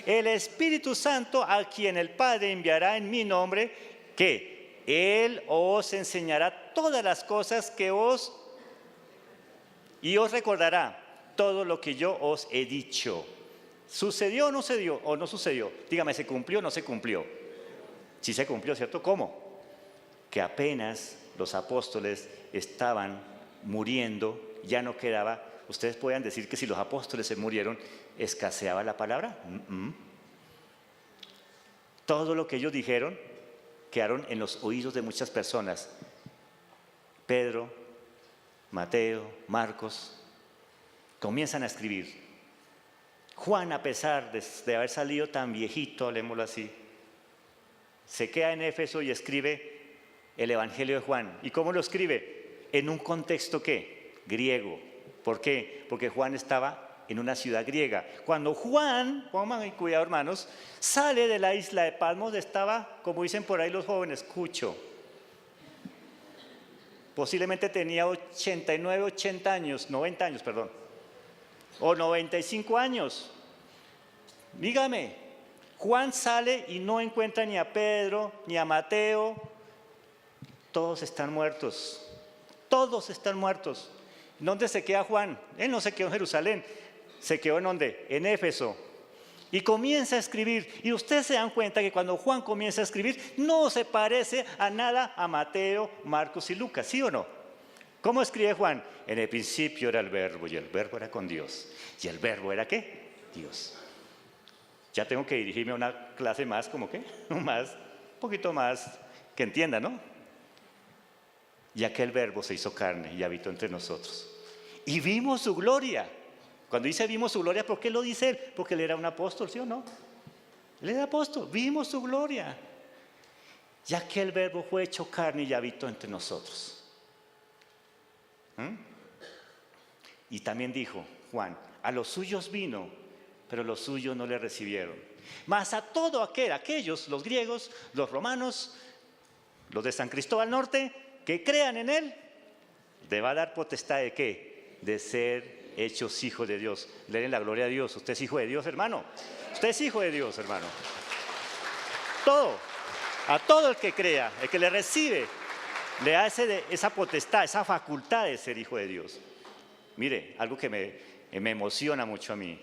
El Espíritu Santo, a quien el Padre enviará en mi nombre, que Él os enseñará todas las cosas y os recordará todo lo que yo os he dicho. ¿Sucedió o no sucedió? ¿O no sucedió? Dígame, ¿se cumplió o no se cumplió? Sí se cumplió, ¿cierto? ¿Cómo? Que apenas los apóstoles estaban muriendo, ya no quedaba. Ustedes pueden decir que si los apóstoles se murieron, ¿escaseaba la palabra? Todo lo que ellos dijeron quedaron en los oídos de muchas personas. Pedro, Mateo, Marcos, comienzan a escribir. Juan, a pesar de haber salido tan viejito, hablemoslo así, se queda en Éfeso y escribe el Evangelio de Juan. ¿Y cómo lo escribe? En un contexto, ¿qué? Griego. ¿Por qué? Porque Juan estaba en una ciudad griega. Cuando Juan, pongan cuidado hermanos, sale de la isla de Patmos, estaba, como dicen por ahí los jóvenes, cucho. Posiblemente tenía 89, 80 años, 90 años, perdón. O 95 años. Dígame, Juan sale y no encuentra ni a Pedro, ni a Mateo. Todos están muertos. Todos están muertos. ¿Dónde se queda Juan? Él no se quedó en Jerusalén. ¿Se quedó en dónde? En Éfeso. Y comienza a escribir. Y ustedes se dan cuenta que cuando Juan comienza a escribir, no se parece a nada a Mateo, Marcos y Lucas. ¿Sí o no? ¿Cómo escribe Juan? En el principio era el verbo y el verbo era con Dios. ¿Y el verbo era qué? Dios. Ya tengo que dirigirme a una clase más, ¿como qué? Un poquito más que entienda, ¿no? Y aquel verbo se hizo carne y habitó entre nosotros. Y vimos su gloria. Cuando dice vimos su gloria, ¿por qué lo dice él? Porque él era un apóstol, ¿sí o no? Él era apóstol, vimos su gloria. Y aquel verbo fue hecho carne y habitó entre nosotros. Y también dijo Juan, a los suyos vino, pero los suyos no le recibieron. Mas a todo aquellos, los griegos, los romanos, los de San Cristóbal Norte, que crean en él, le va a dar potestad de ¿qué? De ser hechos hijos de Dios. Le den la gloria a Dios. Usted es hijo de Dios, hermano. Usted es hijo de Dios, hermano. A todo el que crea, el que le recibe, le da esa potestad, esa facultad de ser hijo de Dios. Mire, algo que me emociona mucho a mí.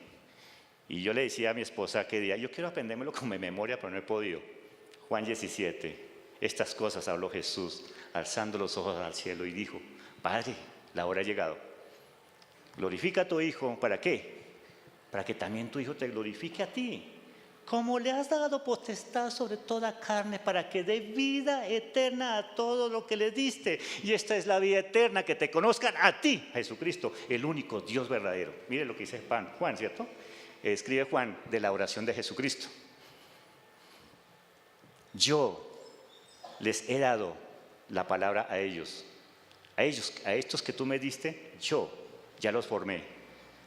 Y yo le decía a mi esposa que día, yo quiero aprendérmelo con mi memoria, pero no he podido. Juan 17, estas cosas habló Jesús, alzando los ojos al cielo y dijo, Padre, la hora ha llegado. Glorifica a tu Hijo, ¿para qué? Para que también tu Hijo te glorifique a ti. Como le has dado potestad sobre toda carne, para que dé vida eterna a todo lo que le diste. Y esta es la vida eterna, que te conozcan a ti, Jesucristo, el único Dios verdadero. Mire lo que dice Juan, ¿cierto? Escribe Juan de la oración de Jesucristo. Yo les he dado la palabra a ellos, a estos que tú me diste, yo ya los formé.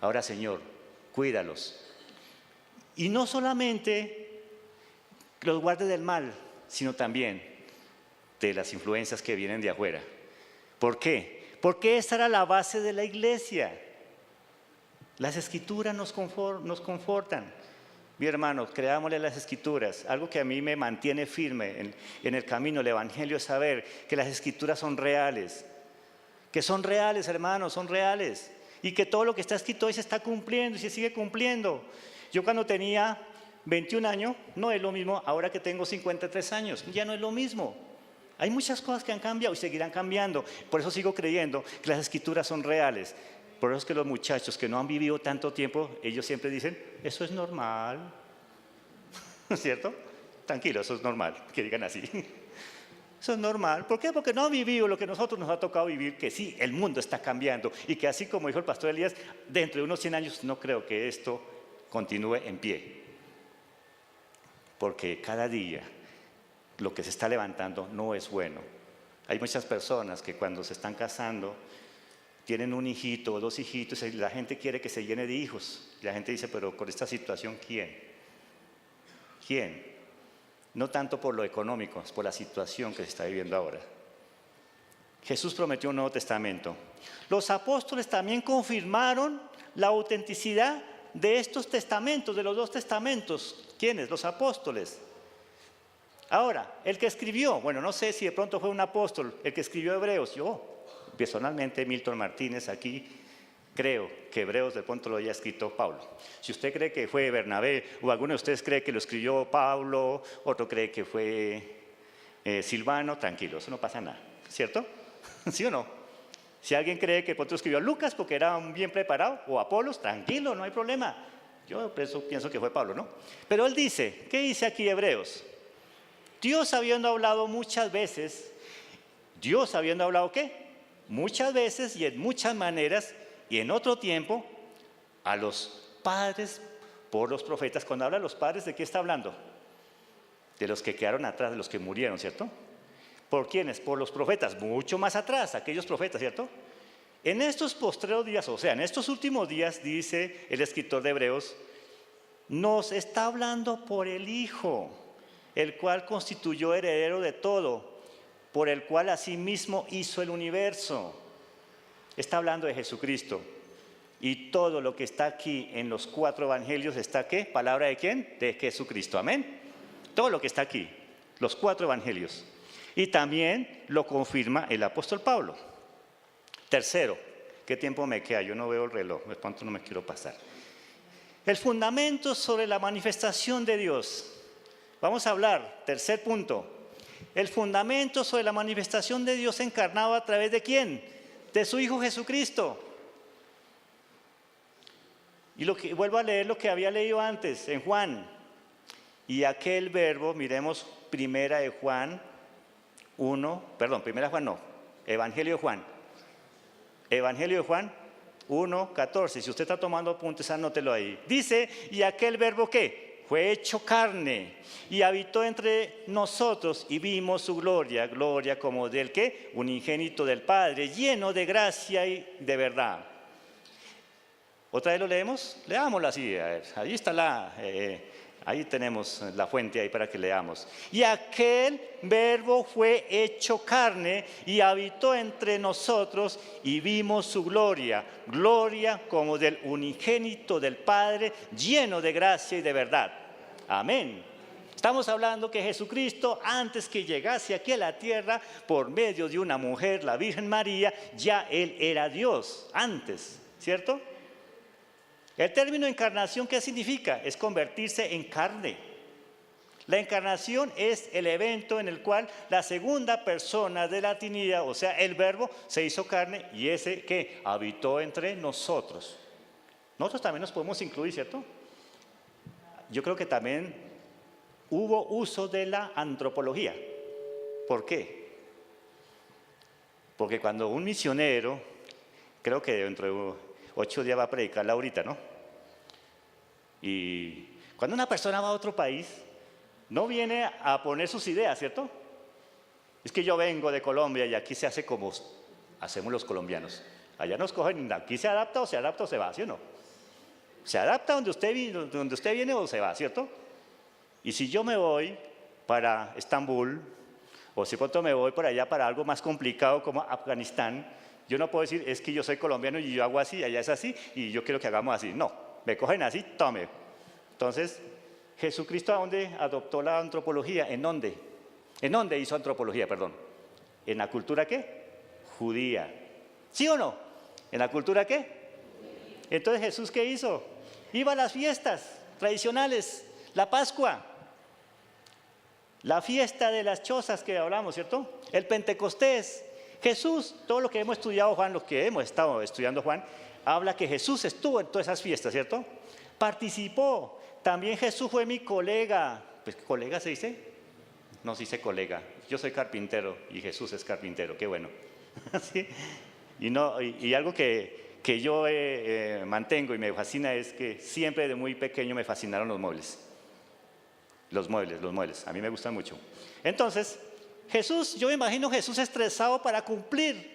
Ahora, Señor, cuídalos. Y no solamente los guarde del mal, sino también de las influencias que vienen de afuera. ¿Por qué? Porque esa era la base de la iglesia. Las escrituras nos confortan. Mi hermano, creámosle las escrituras. Algo que a mí me mantiene firme en el camino del evangelio es saber que las escrituras son reales. Que son reales, hermanos, son reales. Y que todo lo que está escrito hoy se está cumpliendo y se sigue cumpliendo. Yo cuando tenía 21 años, no es lo mismo ahora que tengo 53 años. Ya no es lo mismo. Hay muchas cosas que han cambiado y seguirán cambiando. Por eso sigo creyendo que las escrituras son reales. Por eso es que los muchachos que no han vivido tanto tiempo, ellos siempre dicen, eso es normal. ¿Cierto? Tranquilo, eso es normal, que digan así. Eso es normal. ¿Por qué? Porque no han vivido lo que nosotros nos ha tocado vivir, que sí, el mundo está cambiando. Y que así como dijo el pastor Elías, dentro de unos 100 años no creo que esto continúe en pie. Porque cada día lo que se está levantando no es bueno. Hay muchas personas que cuando se están casando tienen un hijito o dos hijitos y la gente quiere que se llene de hijos. Y la gente dice, pero con esta situación, ¿quién? ¿Quién? No tanto por lo económico, es por la situación que se está viviendo ahora. Jesús prometió un Nuevo Testamento. Los apóstoles también confirmaron la autenticidad de estos testamentos, de los dos testamentos. ¿Quiénes? Los apóstoles. Ahora, el que escribió, bueno, no sé si de pronto fue un apóstol, el que escribió Hebreos, yo personalmente, Milton Martínez, aquí creo que Hebreos de pronto lo haya escrito Pablo. Si usted cree que fue Bernabé, o alguno de ustedes cree que lo escribió Pablo, otro cree que fue Silvano, tranquilo, eso no pasa nada, ¿cierto? ¿Sí o no? Si alguien cree que pronto escribió Lucas porque era un bien preparado, o Apolos, tranquilo, no hay problema. Yo pienso que fue Pablo, ¿no? Pero él dice, ¿qué dice aquí Hebreos? Dios habiendo hablado muchas veces, ¿Dios habiendo hablado qué? Muchas veces y en muchas maneras y en otro tiempo a los padres por los profetas. Cuando habla de los padres, ¿de qué está hablando? De los que quedaron atrás, de los que murieron, ¿cierto? ¿Por quiénes? Por los profetas, mucho más atrás, aquellos profetas, ¿cierto? En estos postreros días, o sea, en estos últimos días, dice el escritor de Hebreos, nos está hablando por el Hijo, el cual constituyó heredero de todo, por el cual asimismo hizo el universo. Está hablando de Jesucristo. Y todo lo que está aquí en los 4 evangelios está, ¿qué? ¿Palabra de quién? De Jesucristo, amén. Todo lo que está aquí, los 4 evangelios. Y también lo confirma el apóstol Pablo. Tercero, ¿qué tiempo me queda? Yo no veo el reloj, de pronto no me quiero pasar. El fundamento sobre la manifestación de Dios. Vamos a hablar, tercer punto. El fundamento sobre la manifestación de Dios encarnado a través de ¿quién? De su Hijo Jesucristo. Y vuelvo a leer lo que había leído antes en Juan. Y aquel verbo, miremos primera de Juan 1, perdón, primera de Juan no, Evangelio de Juan. Evangelio de Juan 1, 14. Si usted está tomando apuntes, anótelo ahí. Dice, y aquel verbo ¿qué? Fue hecho carne y habitó entre nosotros y vimos su gloria, gloria como del ¿qué? Unigénito del Padre, lleno de gracia y de verdad. ¿Otra vez lo leemos? Leámoslo así, a ver, ahí está ahí tenemos la fuente ahí para que leamos. Y aquel verbo fue hecho carne y habitó entre nosotros y vimos su gloria, gloria como del unigénito del Padre, lleno de gracia y de verdad. Amén. Estamos hablando que Jesucristo, antes que llegase aquí a la tierra, por medio de una mujer, la Virgen María, ya Él era Dios, antes, ¿cierto? El término encarnación, ¿qué significa? Es convertirse en carne. La encarnación es el evento en el cual la segunda persona de la Trinidad, o sea, el Verbo, se hizo carne y ese que habitó entre nosotros. Nosotros también nos podemos incluir, ¿cierto? Yo creo que también hubo uso de la antropología. ¿Por qué? Porque cuando un misionero, creo que dentro de 8 días va a predicar Laurita, ¿no? Y cuando una persona va a otro país, no viene a poner sus ideas, ¿cierto? Es que yo vengo de Colombia y aquí se hace como hacemos los colombianos. Allá nos cogen, aquí se adapta o se va, ¿sí o no? Se adapta donde usted viene o se va, ¿cierto? Y si yo me voy para Estambul, o si pronto me voy por allá para algo más complicado como Afganistán, yo no puedo decir, es que yo soy colombiano y yo hago así, allá es así, y yo quiero que hagamos así. No, me cogen así, tome. Entonces, Jesucristo, ¿a dónde adoptó la antropología? ¿En dónde? ¿En dónde hizo antropología, perdón? ¿En la cultura qué? Judía. ¿Sí o no? ¿En la cultura qué? Entonces, ¿Jesús qué hizo? Iba a las fiestas tradicionales, la Pascua, la fiesta de las chozas que hablamos, ¿cierto? El Pentecostés. Jesús, todo lo que hemos estudiado Juan, lo que hemos estado estudiando Juan, habla que Jesús estuvo en todas esas fiestas, ¿cierto? Participó. También Jesús fue mi colega. Pues, ¿colega se dice? No se dice colega. Yo soy carpintero y Jesús es carpintero. Qué bueno. ¿Sí? Y algo que yo mantengo y me fascina es que siempre de muy pequeño me fascinaron los muebles. Los muebles. A mí me gustan mucho. Entonces, Jesús, yo me imagino Jesús estresado para cumplir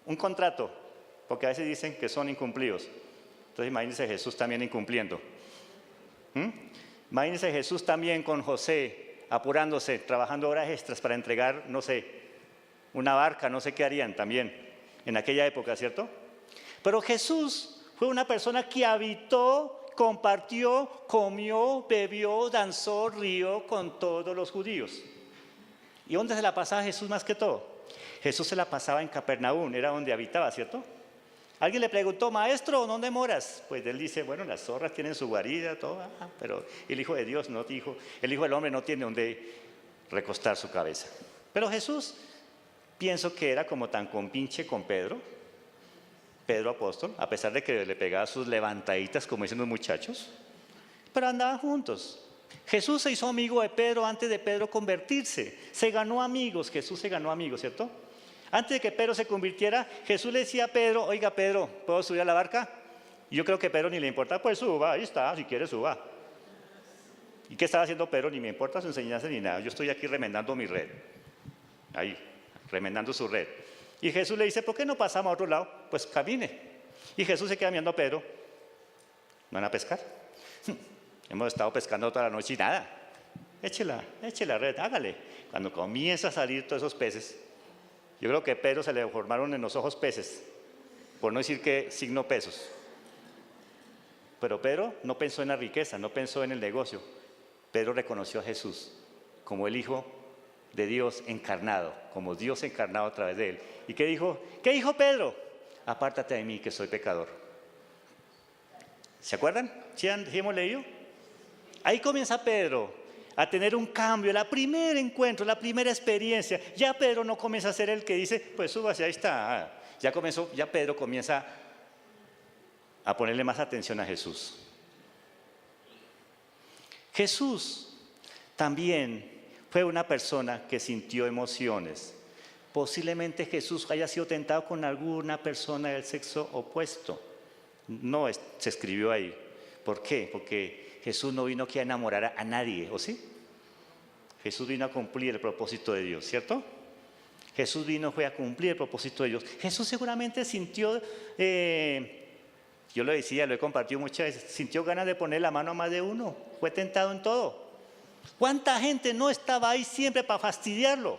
un contrato, porque a veces dicen que son incumplidos. Entonces imagínense Jesús también incumpliendo. Imagínense Jesús también con José, apurándose, trabajando horas extras para entregar, no sé, una barca, no sé qué harían también en aquella época, ¿cierto? Pero Jesús fue una persona que habitó, compartió, comió, bebió, danzó, rió con todos los judíos. ¿Y dónde se la pasaba Jesús más que todo? Jesús se la pasaba en Capernaum, era donde habitaba, ¿cierto? Alguien le preguntó, maestro, ¿dónde moras? Pues él dice, bueno, las zorras tienen su guarida, todo, pero el Hijo de Dios no dijo, el Hijo del Hombre no tiene donde recostar su cabeza. Pero Jesús, pienso que era como tan compinche con Pedro apóstol, a pesar de que le pegaba sus levantaditas, como dicen los muchachos, pero andaban juntos. Jesús se hizo amigo de Pedro antes de Pedro convertirse. Se ganó amigos, Jesús se ganó amigos, ¿cierto? Antes de que Pedro se convirtiera, Jesús le decía a Pedro, oiga Pedro, ¿puedo subir a la barca? Y yo creo que Pedro ni le importa, pues suba, ahí está, si quiere suba. ¿Y qué estaba haciendo Pedro? Ni me importa su enseñanza ni nada, yo estoy aquí remendando mi red. Ahí, remendando su red. Y Jesús le dice, ¿por qué no pasamos a otro lado? Pues camine. Y Jesús se queda mirando a Pedro. ¿Van a pescar? Hemos estado pescando toda la noche y nada. Eche la red, hágale. Cuando comienza a salir todos esos peces, yo creo que a Pedro se le formaron en los ojos peces, por no decir que signo pesos. Pero Pedro no pensó en la riqueza, no pensó en el negocio. Pedro reconoció a Jesús como el Hijo de Dios encarnado, como Dios encarnado a través de él. ¿Y qué dijo? ¿Qué dijo Pedro? Apártate de mí, que soy pecador. ¿Se acuerdan? ¿Sí hemos leído? Ahí comienza Pedro a tener un cambio, el primer encuentro, la primera experiencia. Ya Pedro no comienza a ser el que dice, pues súbase, ahí está. Ya Pedro comienza a ponerle más atención a Jesús. Jesús también fue una persona que sintió emociones. Posiblemente Jesús haya sido tentado con alguna persona del sexo opuesto. No se escribió ahí. ¿Por qué? Porque Jesús no vino aquí a enamorar a nadie, ¿o sí? Jesús vino a cumplir el propósito de Dios, ¿cierto? Jesús fue a cumplir el propósito de Dios. Jesús seguramente sintió, yo lo decía, lo he compartido muchas veces, sintió ganas de poner la mano a más de uno. Fue tentado en todo. ¿Cuánta gente no estaba ahí siempre para fastidiarlo?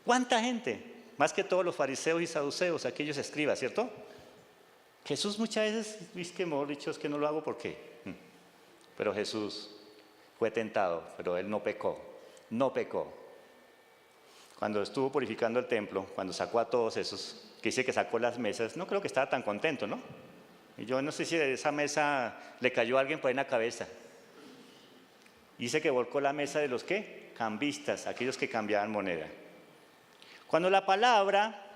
¿Cuánta gente? Más que todos los fariseos y saduceos, aquellos escribas, ¿cierto? Jesús muchas veces, es que mejor dicho, es que no lo hago, ¿por qué? Pero Jesús fue tentado, pero él no pecó, no pecó. Cuando estuvo purificando el templo, cuando sacó a todos esos, que dice que sacó las mesas, no creo que estaba tan contento, ¿no? Y yo no sé si de esa mesa le cayó a alguien por ahí en la cabeza. Dice que volcó la mesa de los ¿qué? Cambistas, aquellos que cambiaban moneda. Cuando la palabra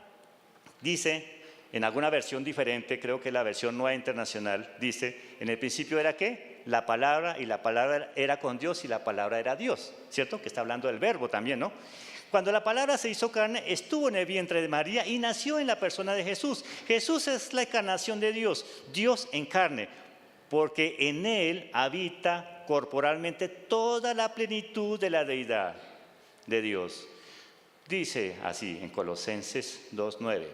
dice, en alguna versión diferente, creo que la versión Nueva Internacional, dice, en el principio era ¿qué? La palabra, y la palabra era con Dios, y la palabra era Dios, ¿cierto? Que está hablando del verbo también, ¿no? Cuando la palabra se hizo carne, estuvo en el vientre de María y nació en la persona de Jesús. Jesús es la encarnación de Dios, Dios en carne, porque en él habita corporalmente toda la plenitud de la deidad de Dios. Dice así en Colosenses 2:9.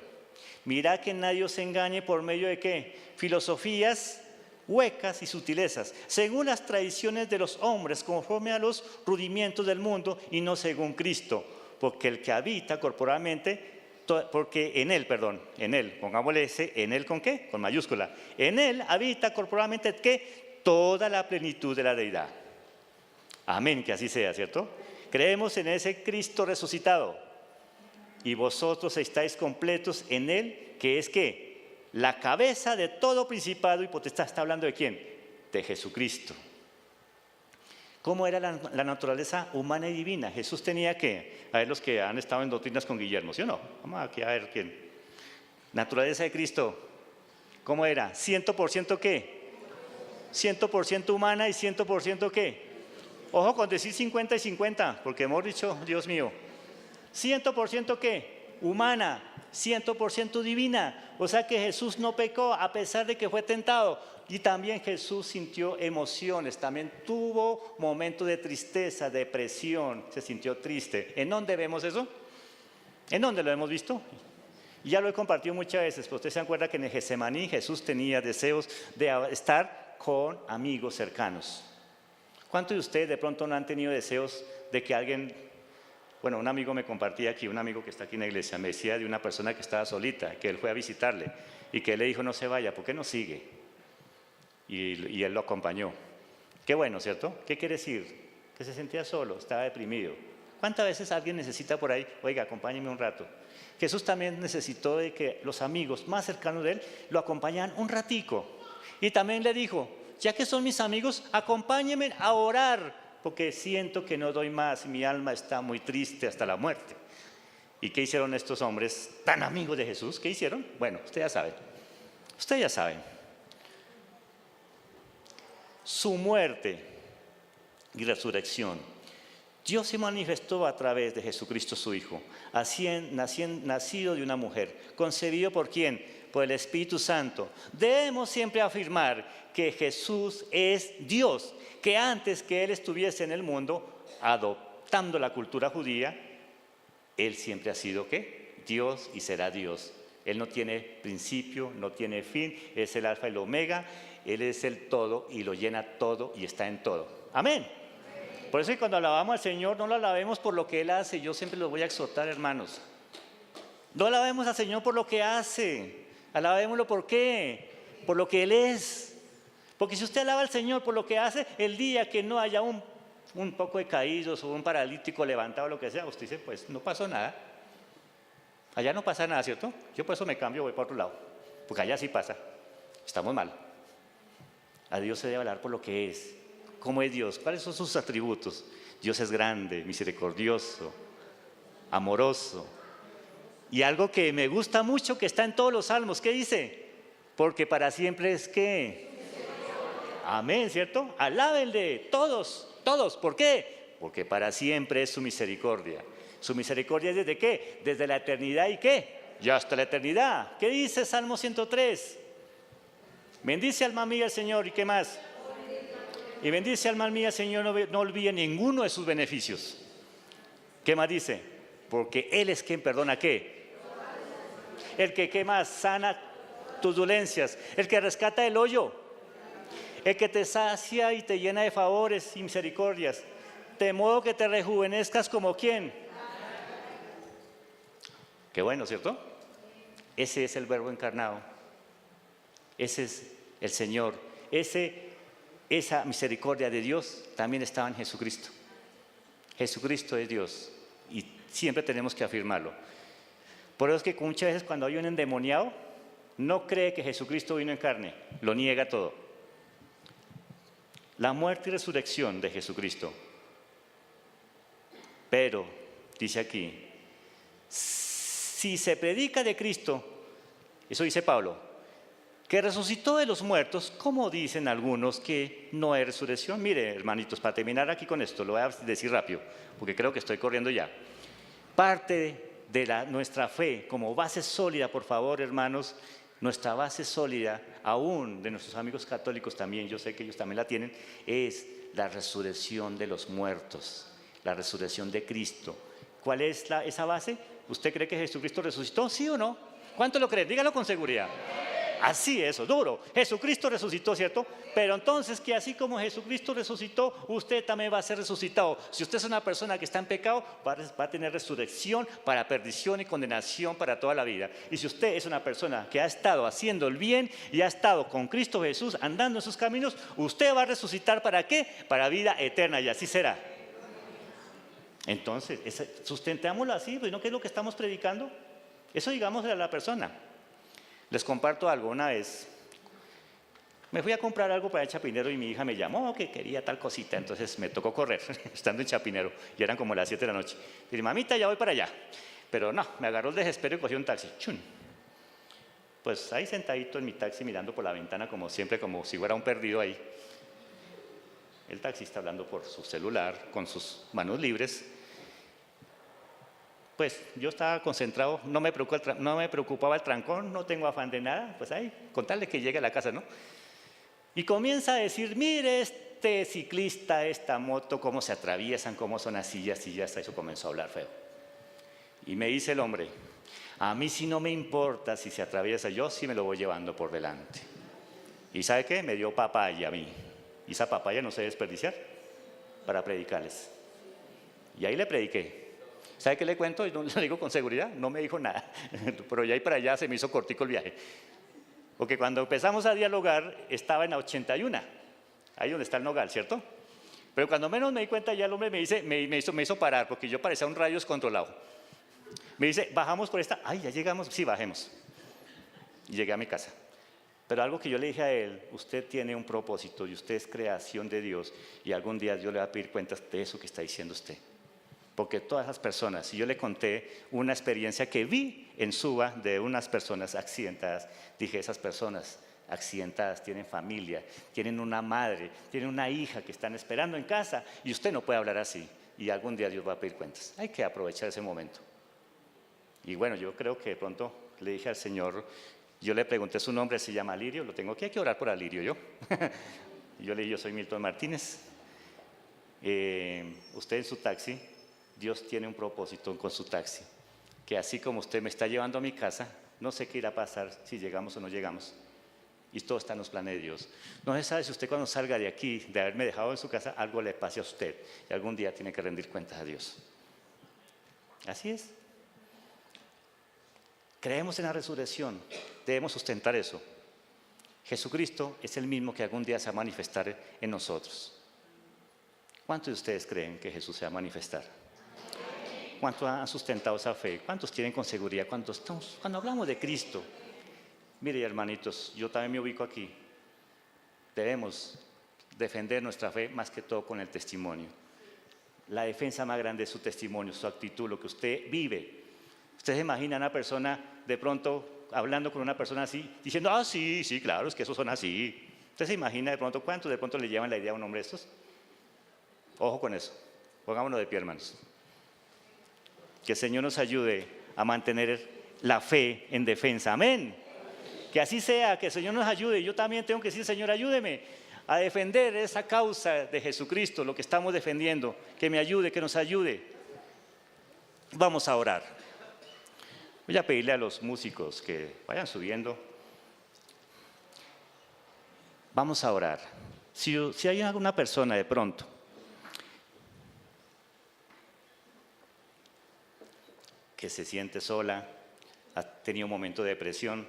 Mirad que nadie os engañe por medio de ¿qué? Filosofías huecas y sutilezas, según las tradiciones de los hombres, conforme a los rudimientos del mundo y no según Cristo, porque el que habita corporalmente, porque en él, pongámosle ese, en él con ¿qué? Con mayúscula. En él habita corporalmente ¿qué? Toda la plenitud de la deidad. Amén, que así sea, ¿cierto? Creemos en ese Cristo resucitado y vosotros estáis completos en él, que es ¿qué? La cabeza de todo principado y potestad. ¿Está hablando de quién? De Jesucristo. ¿Cómo era la naturaleza humana y divina? Jesús tenía ¿qué? A ver los que han estado en doctrinas con Guillermo, ¿sí o no? Vamos aquí a ver quién. Naturaleza de Cristo, ¿cómo era? ¿100% qué? 100% humana y 100% qué? Ojo con decir 50 y 50, porque hemos dicho, Dios mío, 100% qué? Humana, 100% divina. O sea que Jesús no pecó a pesar de que fue tentado. Y también Jesús sintió emociones, también tuvo momentos de tristeza, depresión, se sintió triste. ¿En dónde vemos eso? ¿En dónde lo hemos visto? Y ya lo he compartido muchas veces, pero usted se acuerda que en el Getsemaní Jesús tenía deseos de estar con amigos cercanos. ¿Cuántos de ustedes de pronto no han tenido deseos de que alguien, bueno, un amigo me compartía aquí, un amigo que está aquí en la iglesia, me decía de una persona que estaba solita, que él fue a visitarle y que él le dijo no se vaya, ¿por qué no sigue? Y él lo acompañó. Qué bueno, ¿cierto? ¿Qué quiere decir? Que se sentía solo, estaba deprimido. ¿Cuántas veces alguien necesita por ahí, oiga, acompáñeme un rato? Jesús también necesitó de que los amigos más cercanos de él lo acompañaran un ratico. Y también le dijo, ya que son mis amigos, acompáñenme a orar, porque siento que no doy más, mi alma está muy triste hasta la muerte. ¿Y qué hicieron estos hombres tan amigos de Jesús? ¿Qué hicieron? Bueno, ustedes ya saben. Su muerte y resurrección Dios se manifestó a través de Jesucristo su Hijo, nacido de una mujer, concebido ¿por quién? Por el Espíritu Santo. Debemos siempre afirmar que Jesús es Dios, que antes que Él estuviese en el mundo, adoptando la cultura judía, Él siempre ha sido ¿qué? Dios y será Dios. Él no tiene principio, no tiene fin, es el alfa y el omega, Él es el todo y lo llena todo y está en todo. Amén. Por eso que cuando alabamos al Señor, no lo alabemos por lo que Él hace. Yo siempre los voy a exhortar, hermanos. No alabemos al Señor por lo que hace. Alabémoslo ¿por qué? Por lo que Él es. Porque si usted alaba al Señor por lo que hace, el día que no haya un poco de caídos o un paralítico levantado o lo que sea, usted dice, pues no pasó nada. Allá no pasa nada, ¿cierto? Yo por eso me cambio, voy para otro lado. Porque allá sí pasa. Estamos mal. A Dios se debe hablar por lo que es. ¿Cómo es Dios? ¿Cuáles son sus atributos? Dios es grande, misericordioso, amoroso. Y algo que me gusta mucho, que está en todos los salmos, ¿qué dice? Porque para siempre es ¿qué? Amén, ¿cierto? Alábenle, todos. ¿Por qué? Porque para siempre es su misericordia. ¿Su misericordia es desde qué? Desde la eternidad y ¿qué? Ya hasta la eternidad. ¿Qué dice Salmo 103? Bendice alma mía el Señor, ¿y qué más? Y bendice alma mía, Señor, no olvide ninguno de sus beneficios. ¿Qué más dice? Porque Él es quien perdona ¿qué? El que ¿qué más? Sana tus dolencias. El que rescata el hoyo. El que te sacia y te llena de favores y misericordias. De modo que te rejuvenezcas como ¿quién? Qué bueno, ¿cierto? Ese es el Verbo encarnado. Ese es el Señor. Esa misericordia de Dios también estaba en Jesucristo. Jesucristo es Dios y siempre tenemos que afirmarlo. Por eso es que muchas veces cuando hay un endemoniado, no cree que Jesucristo vino en carne, lo niega todo. La muerte y resurrección de Jesucristo. Pero, dice aquí, si se predica de Cristo, eso dice Pablo, que resucitó de los muertos, ¿cómo dicen algunos que no hay resurrección? Mire, hermanitos, para terminar aquí con esto, lo voy a decir rápido, porque creo que estoy corriendo ya. Parte de nuestra fe como base sólida, por favor, hermanos, nuestra base sólida, aún de nuestros amigos católicos también, yo sé que ellos también la tienen, es la resurrección de los muertos, la resurrección de Cristo. ¿Cuál es esa base? ¿Usted cree que Jesucristo resucitó? ¿Sí o no? ¿Cuánto lo creen? Dígalo con seguridad. Así eso, duro. Jesucristo resucitó, ¿cierto? Pero entonces que así como Jesucristo resucitó, usted también va a ser resucitado. Si usted es una persona que está en pecado, va a tener resurrección para perdición y condenación para toda la vida. Y si usted es una persona que ha estado haciendo el bien y ha estado con Cristo Jesús, andando en sus caminos, usted va a resucitar ¿para qué? Para vida eterna, y así será. Entonces, sustentámoslo así, pues, ¿no? ¿Qué es lo que estamos predicando? Eso digámosle a la persona. Les comparto algo. Una vez me fui a comprar algo para el Chapinero y mi hija me llamó que quería tal cosita, entonces me tocó correr estando en Chapinero y eran como las 7 de la noche. Y dije, mamita, ya voy para allá. Pero no, me agarró el desespero y cogí un taxi. ¡Chun! Pues ahí sentadito en mi taxi mirando por la ventana como siempre, como si fuera un perdido ahí. El taxista hablando por su celular con sus manos libres. Pues yo estaba concentrado, no me preocupaba el trancón, no tengo afán de nada, pues ahí, contarle que llegue a la casa, ¿no? Y comienza a decir, mire este ciclista, esta moto, cómo se atraviesan, cómo son así y así, ya hasta eso comenzó a hablar feo. Y me dice el hombre, a mí sí no me importa si se atraviesa, yo sí me lo voy llevando por delante. ¿Y sabe qué? Me dio papaya a mí. Y esa papaya no se debe desperdiciar para predicarles. Y ahí le prediqué. ¿Sabe qué le cuento? Y no lo digo con seguridad, no me dijo nada, pero ya y para allá se me hizo cortico el viaje. Porque cuando empezamos a dialogar, estaba en la 81, ahí donde está el Nogal, ¿cierto? Pero cuando menos me di cuenta, ya el hombre me hizo parar, porque yo parecía un rayo descontrolado. Me dice, bajamos por esta, ay, ya llegamos, sí, bajemos. Y llegué a mi casa. Pero algo que yo le dije a él, usted tiene un propósito y usted es creación de Dios, y algún día yo le voy a pedir cuentas de eso que está diciendo usted. Porque todas esas personas, y yo le conté una experiencia que vi en Suba de unas personas accidentadas, dije, esas personas accidentadas tienen familia, tienen una madre, tienen una hija que están esperando en casa, y usted no puede hablar así. y algún día Dios va a pedir cuentas. Hay que aprovechar ese momento. Y bueno, yo creo que de pronto le dije al Señor, yo le pregunté su nombre, se llama Alirio, lo tengo aquí, hay que orar por Alirio yo. Y yo le dije, yo soy Milton Martínez. Usted en su taxi, Dios tiene un propósito con su taxi, que así como usted me está llevando a mi casa, no sé qué irá a pasar si llegamos o no llegamos. Y todo está en los planes de Dios. No se sabe si usted cuando salga de aquí, de haberme dejado en su casa, algo le pase a usted. Y algún día tiene que rendir cuentas a Dios. Así es. Creemos en la resurrección. Debemos sustentar eso. Jesucristo es el mismo que algún día se va a manifestar en nosotros. ¿Cuántos de ustedes creen que Jesús se va a manifestar? ¿Cuántos han sustentado esa fe? ¿Cuántos tienen con seguridad? Cuando hablamos de Cristo, mire, hermanitos, yo también me ubico aquí. Debemos defender nuestra fe más que todo con el testimonio. La defensa más grande es su testimonio, su actitud, lo que usted vive. Usted se imagina a una persona de pronto hablando con una persona así, diciendo, ah, sí, sí, claro, es que esos son así. Usted se imagina de pronto cuántos de pronto le llevan la idea a un hombre de estos. Ojo con eso. Pongámonos de pie, hermanos. Que el Señor nos ayude a mantener la fe en defensa. Amén. Que así sea, que el Señor nos ayude. Yo también tengo que decir, Señor, ayúdeme a defender esa causa de Jesucristo, lo que estamos defendiendo. Que me ayude, que nos ayude. Vamos a orar. Voy a pedirle a los músicos que vayan subiendo. Vamos a orar. Si hay alguna persona de pronto que se siente sola, ha tenido un momento de depresión,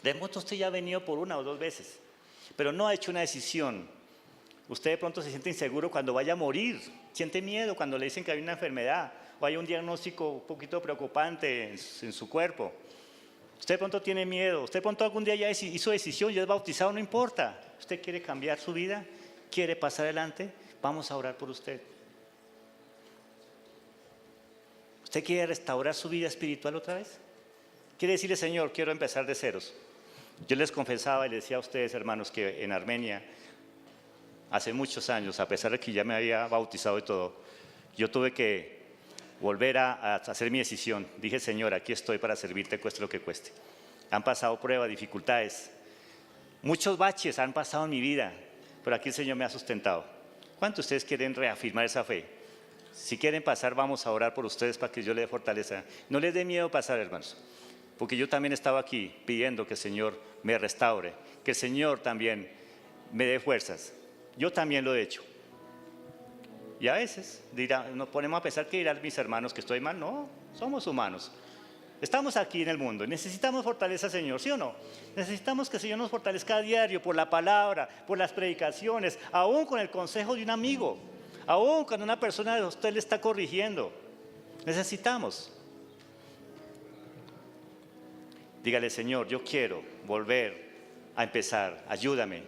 de pronto usted ya ha venido por 1 o 2 veces, pero no ha hecho una decisión. Usted de pronto se siente inseguro cuando vaya a morir, siente miedo cuando le dicen que hay una enfermedad o hay un diagnóstico un poquito preocupante en su cuerpo. Usted de pronto tiene miedo, usted de pronto algún día ya hizo decisión, ya es bautizado, no importa. Usted quiere cambiar su vida, quiere pasar adelante, vamos a orar por usted. ¿Usted quiere restaurar su vida espiritual otra vez? Quiere decirle, Señor, quiero empezar de ceros. Yo les confesaba y les decía a ustedes, hermanos, que en Armenia, hace muchos años, a pesar de que ya me había bautizado y todo, yo tuve que volver a hacer mi decisión. Dije, Señor, aquí estoy para servirte, cueste lo que cueste. Han pasado pruebas, dificultades, muchos baches han pasado en mi vida, pero aquí el Señor me ha sustentado. ¿Cuántos de ustedes quieren reafirmar esa fe? Si quieren pasar, vamos a orar por ustedes para que yo les dé fortaleza. No les dé miedo pasar, hermanos, porque yo también estaba aquí pidiendo que el Señor me restaure, que el Señor también me dé fuerzas. Yo también lo he hecho. Y a veces nos ponemos a pensar que dirán mis hermanos que estoy mal. No, somos humanos. Estamos aquí en el mundo y necesitamos fortaleza, Señor, ¿sí o no? Necesitamos que el Señor nos fortalezca a diario por la palabra, por las predicaciones, aún con el consejo de un amigo, aún cuando una persona de usted le está corrigiendo. Necesitamos. Dígale, Señor, yo quiero volver a empezar, ayúdame.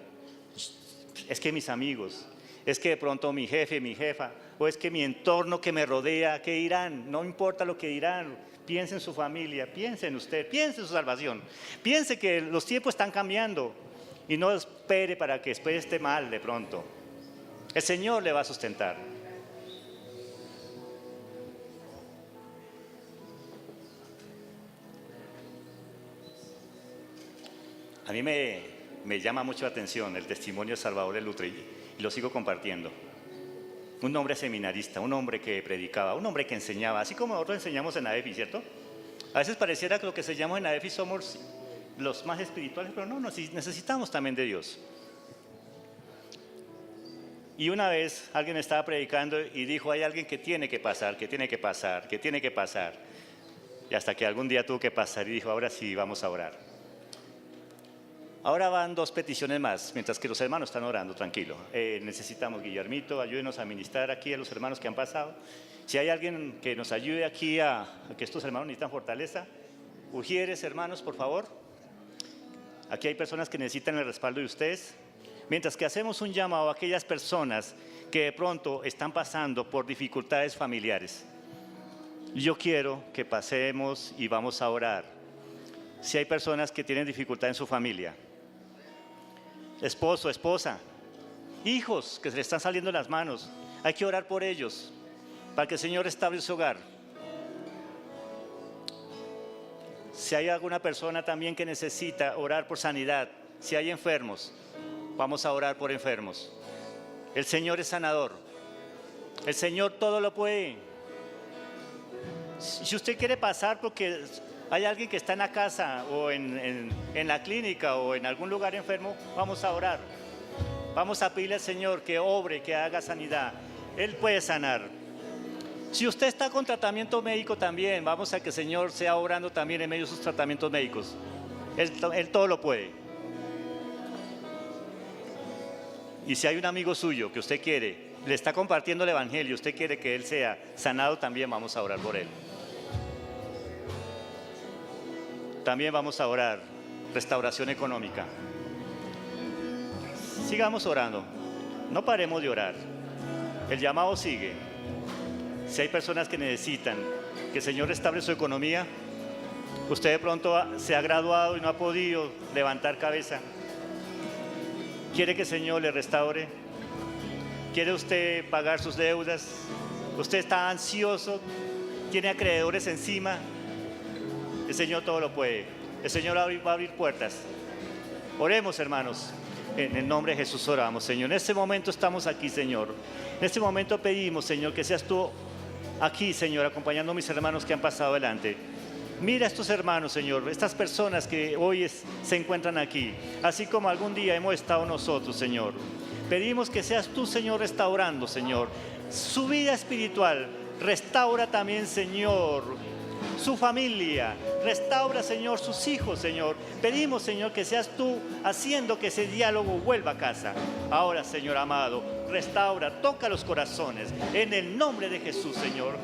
Es que mis amigos, es que de pronto mi jefe, mi jefa, o es que mi entorno que me rodea, ¿qué dirán? No importa lo que dirán. Piense en su familia, piense en usted, piense en su salvación. Piense que los tiempos están cambiando y no espere para que después esté mal de pronto. El Señor le va a sustentar. A mí me llama mucho la atención el testimonio de Salvador de Lutre y lo sigo compartiendo. Un hombre seminarista, un hombre que predicaba, un hombre que enseñaba, así como nosotros enseñamos en AEFI, ¿cierto? A veces pareciera que lo que enseñamos en AEFI somos los más espirituales, pero no, necesitamos también de Dios. Y una vez alguien estaba predicando y dijo, hay alguien que tiene que pasar, que tiene que pasar, que tiene que pasar. Y hasta que algún día tuvo que pasar y dijo, ahora sí, vamos a orar. Ahora van 2 peticiones más, mientras que los hermanos están orando, tranquilo. Necesitamos, Guillermito, ayúdenos a ministrar aquí a los hermanos que han pasado. Si hay alguien que nos ayude aquí a que estos hermanos necesitan fortaleza, Ujieres, hermanos, por favor. Aquí hay personas que necesitan el respaldo de ustedes. Mientras que hacemos un llamado a aquellas personas que de pronto están pasando por dificultades familiares. Yo quiero que pasemos y vamos a orar. Si hay personas que tienen dificultad en su familia, esposo, esposa, hijos que se le están saliendo las manos, hay que orar por ellos. para que el Señor restaure su hogar. Si hay alguna persona también que necesita orar por sanidad, si hay enfermos, vamos a orar por enfermos. El Señor es sanador. El Señor todo lo puede. Si usted quiere pasar porque hay alguien que está en la casa o en la clínica o en algún lugar enfermo, vamos a orar. Vamos a pedirle al Señor que obre, que haga sanidad. Él puede sanar. Si usted está con tratamiento médico también, vamos a que el Señor sea obrando también en medio de sus tratamientos médicos. Él todo lo puede. Y si hay un amigo suyo que usted quiere, le está compartiendo el Evangelio, usted quiere que él sea sanado, también vamos a orar por él. También vamos a orar restauración económica. Sigamos orando, no paremos de orar. El llamado sigue. Si hay personas que necesitan que el Señor restaure su economía, usted de pronto se ha graduado y no ha podido levantar cabeza. ¿Quiere que el Señor le restaure? ¿Quiere usted pagar sus deudas? ¿Usted está ansioso? ¿Tiene acreedores encima? El Señor todo lo puede. El Señor va a abrir puertas. Oremos, hermanos. En el nombre de Jesús oramos, Señor. En este momento estamos aquí, Señor. En este momento pedimos, Señor, que seas tú aquí, Señor, acompañando a mis hermanos que han pasado adelante. Mira a estos hermanos, Señor, estas personas que hoy se encuentran aquí, así como algún día hemos estado nosotros, Señor. Pedimos que seas tú, Señor, restaurando, Señor, su vida espiritual. Restaura también, Señor, su familia. Restaura, Señor, sus hijos, Señor. Pedimos, Señor, que seas tú haciendo que ese diálogo vuelva a casa. Ahora, Señor amado, restaura, toca los corazones. En el nombre de Jesús, Señor.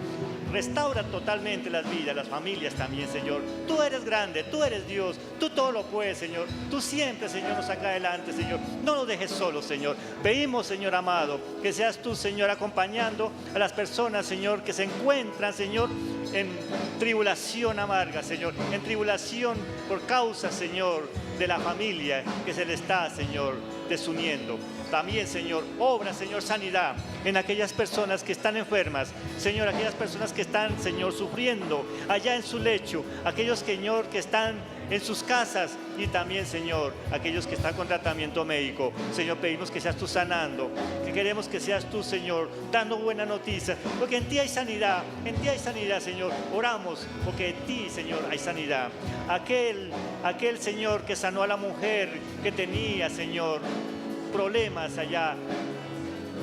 Restaura totalmente las vidas, las familias también, Señor. Tú eres grande, tú eres Dios, tú todo lo puedes, Señor. Tú siempre, Señor, nos saca adelante, Señor. No nos dejes solos, Señor. Pedimos, Señor amado, que seas tú, Señor, acompañando a las personas, Señor, que se encuentran, Señor, en tribulación amarga, Señor. En tribulación por causa, Señor, de la familia que se le está, Señor, desuniendo. También, Señor, obra, Señor, sanidad en aquellas personas que están enfermas. Señor, aquellas personas que están, Señor, sufriendo allá en su lecho. Aquellos, Señor, que están en sus casas. Y también, Señor, aquellos que están con tratamiento médico. Señor, pedimos que seas tú sanando. Que queremos que seas tú, Señor, dando buena noticia. Porque en ti hay sanidad. En ti hay sanidad, Señor. Oramos porque en ti, Señor, hay sanidad. Aquel, Señor, que sanó a la mujer que tenía, Señor, problemas allá,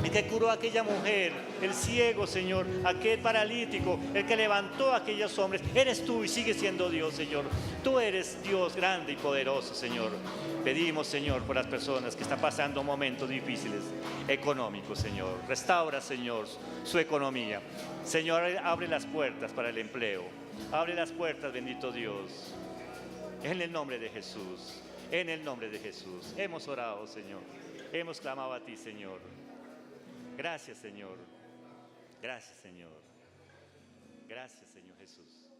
el que curó a aquella mujer, el ciego, Señor, aquel paralítico, el que levantó a aquellos hombres, eres tú y sigues siendo Dios, Señor. Tú eres Dios grande y poderoso, Señor. Pedimos, Señor, por las personas que están pasando momentos difíciles económicos, Señor. Restaura, Señor, su economía. Señor, abre las puertas para el empleo. Abre las puertas, bendito Dios. En el nombre de Jesús. En el nombre de Jesús. Hemos orado, Señor. Hemos clamado a ti, Señor. Gracias, Señor. Gracias, Señor. Gracias, Señor Jesús.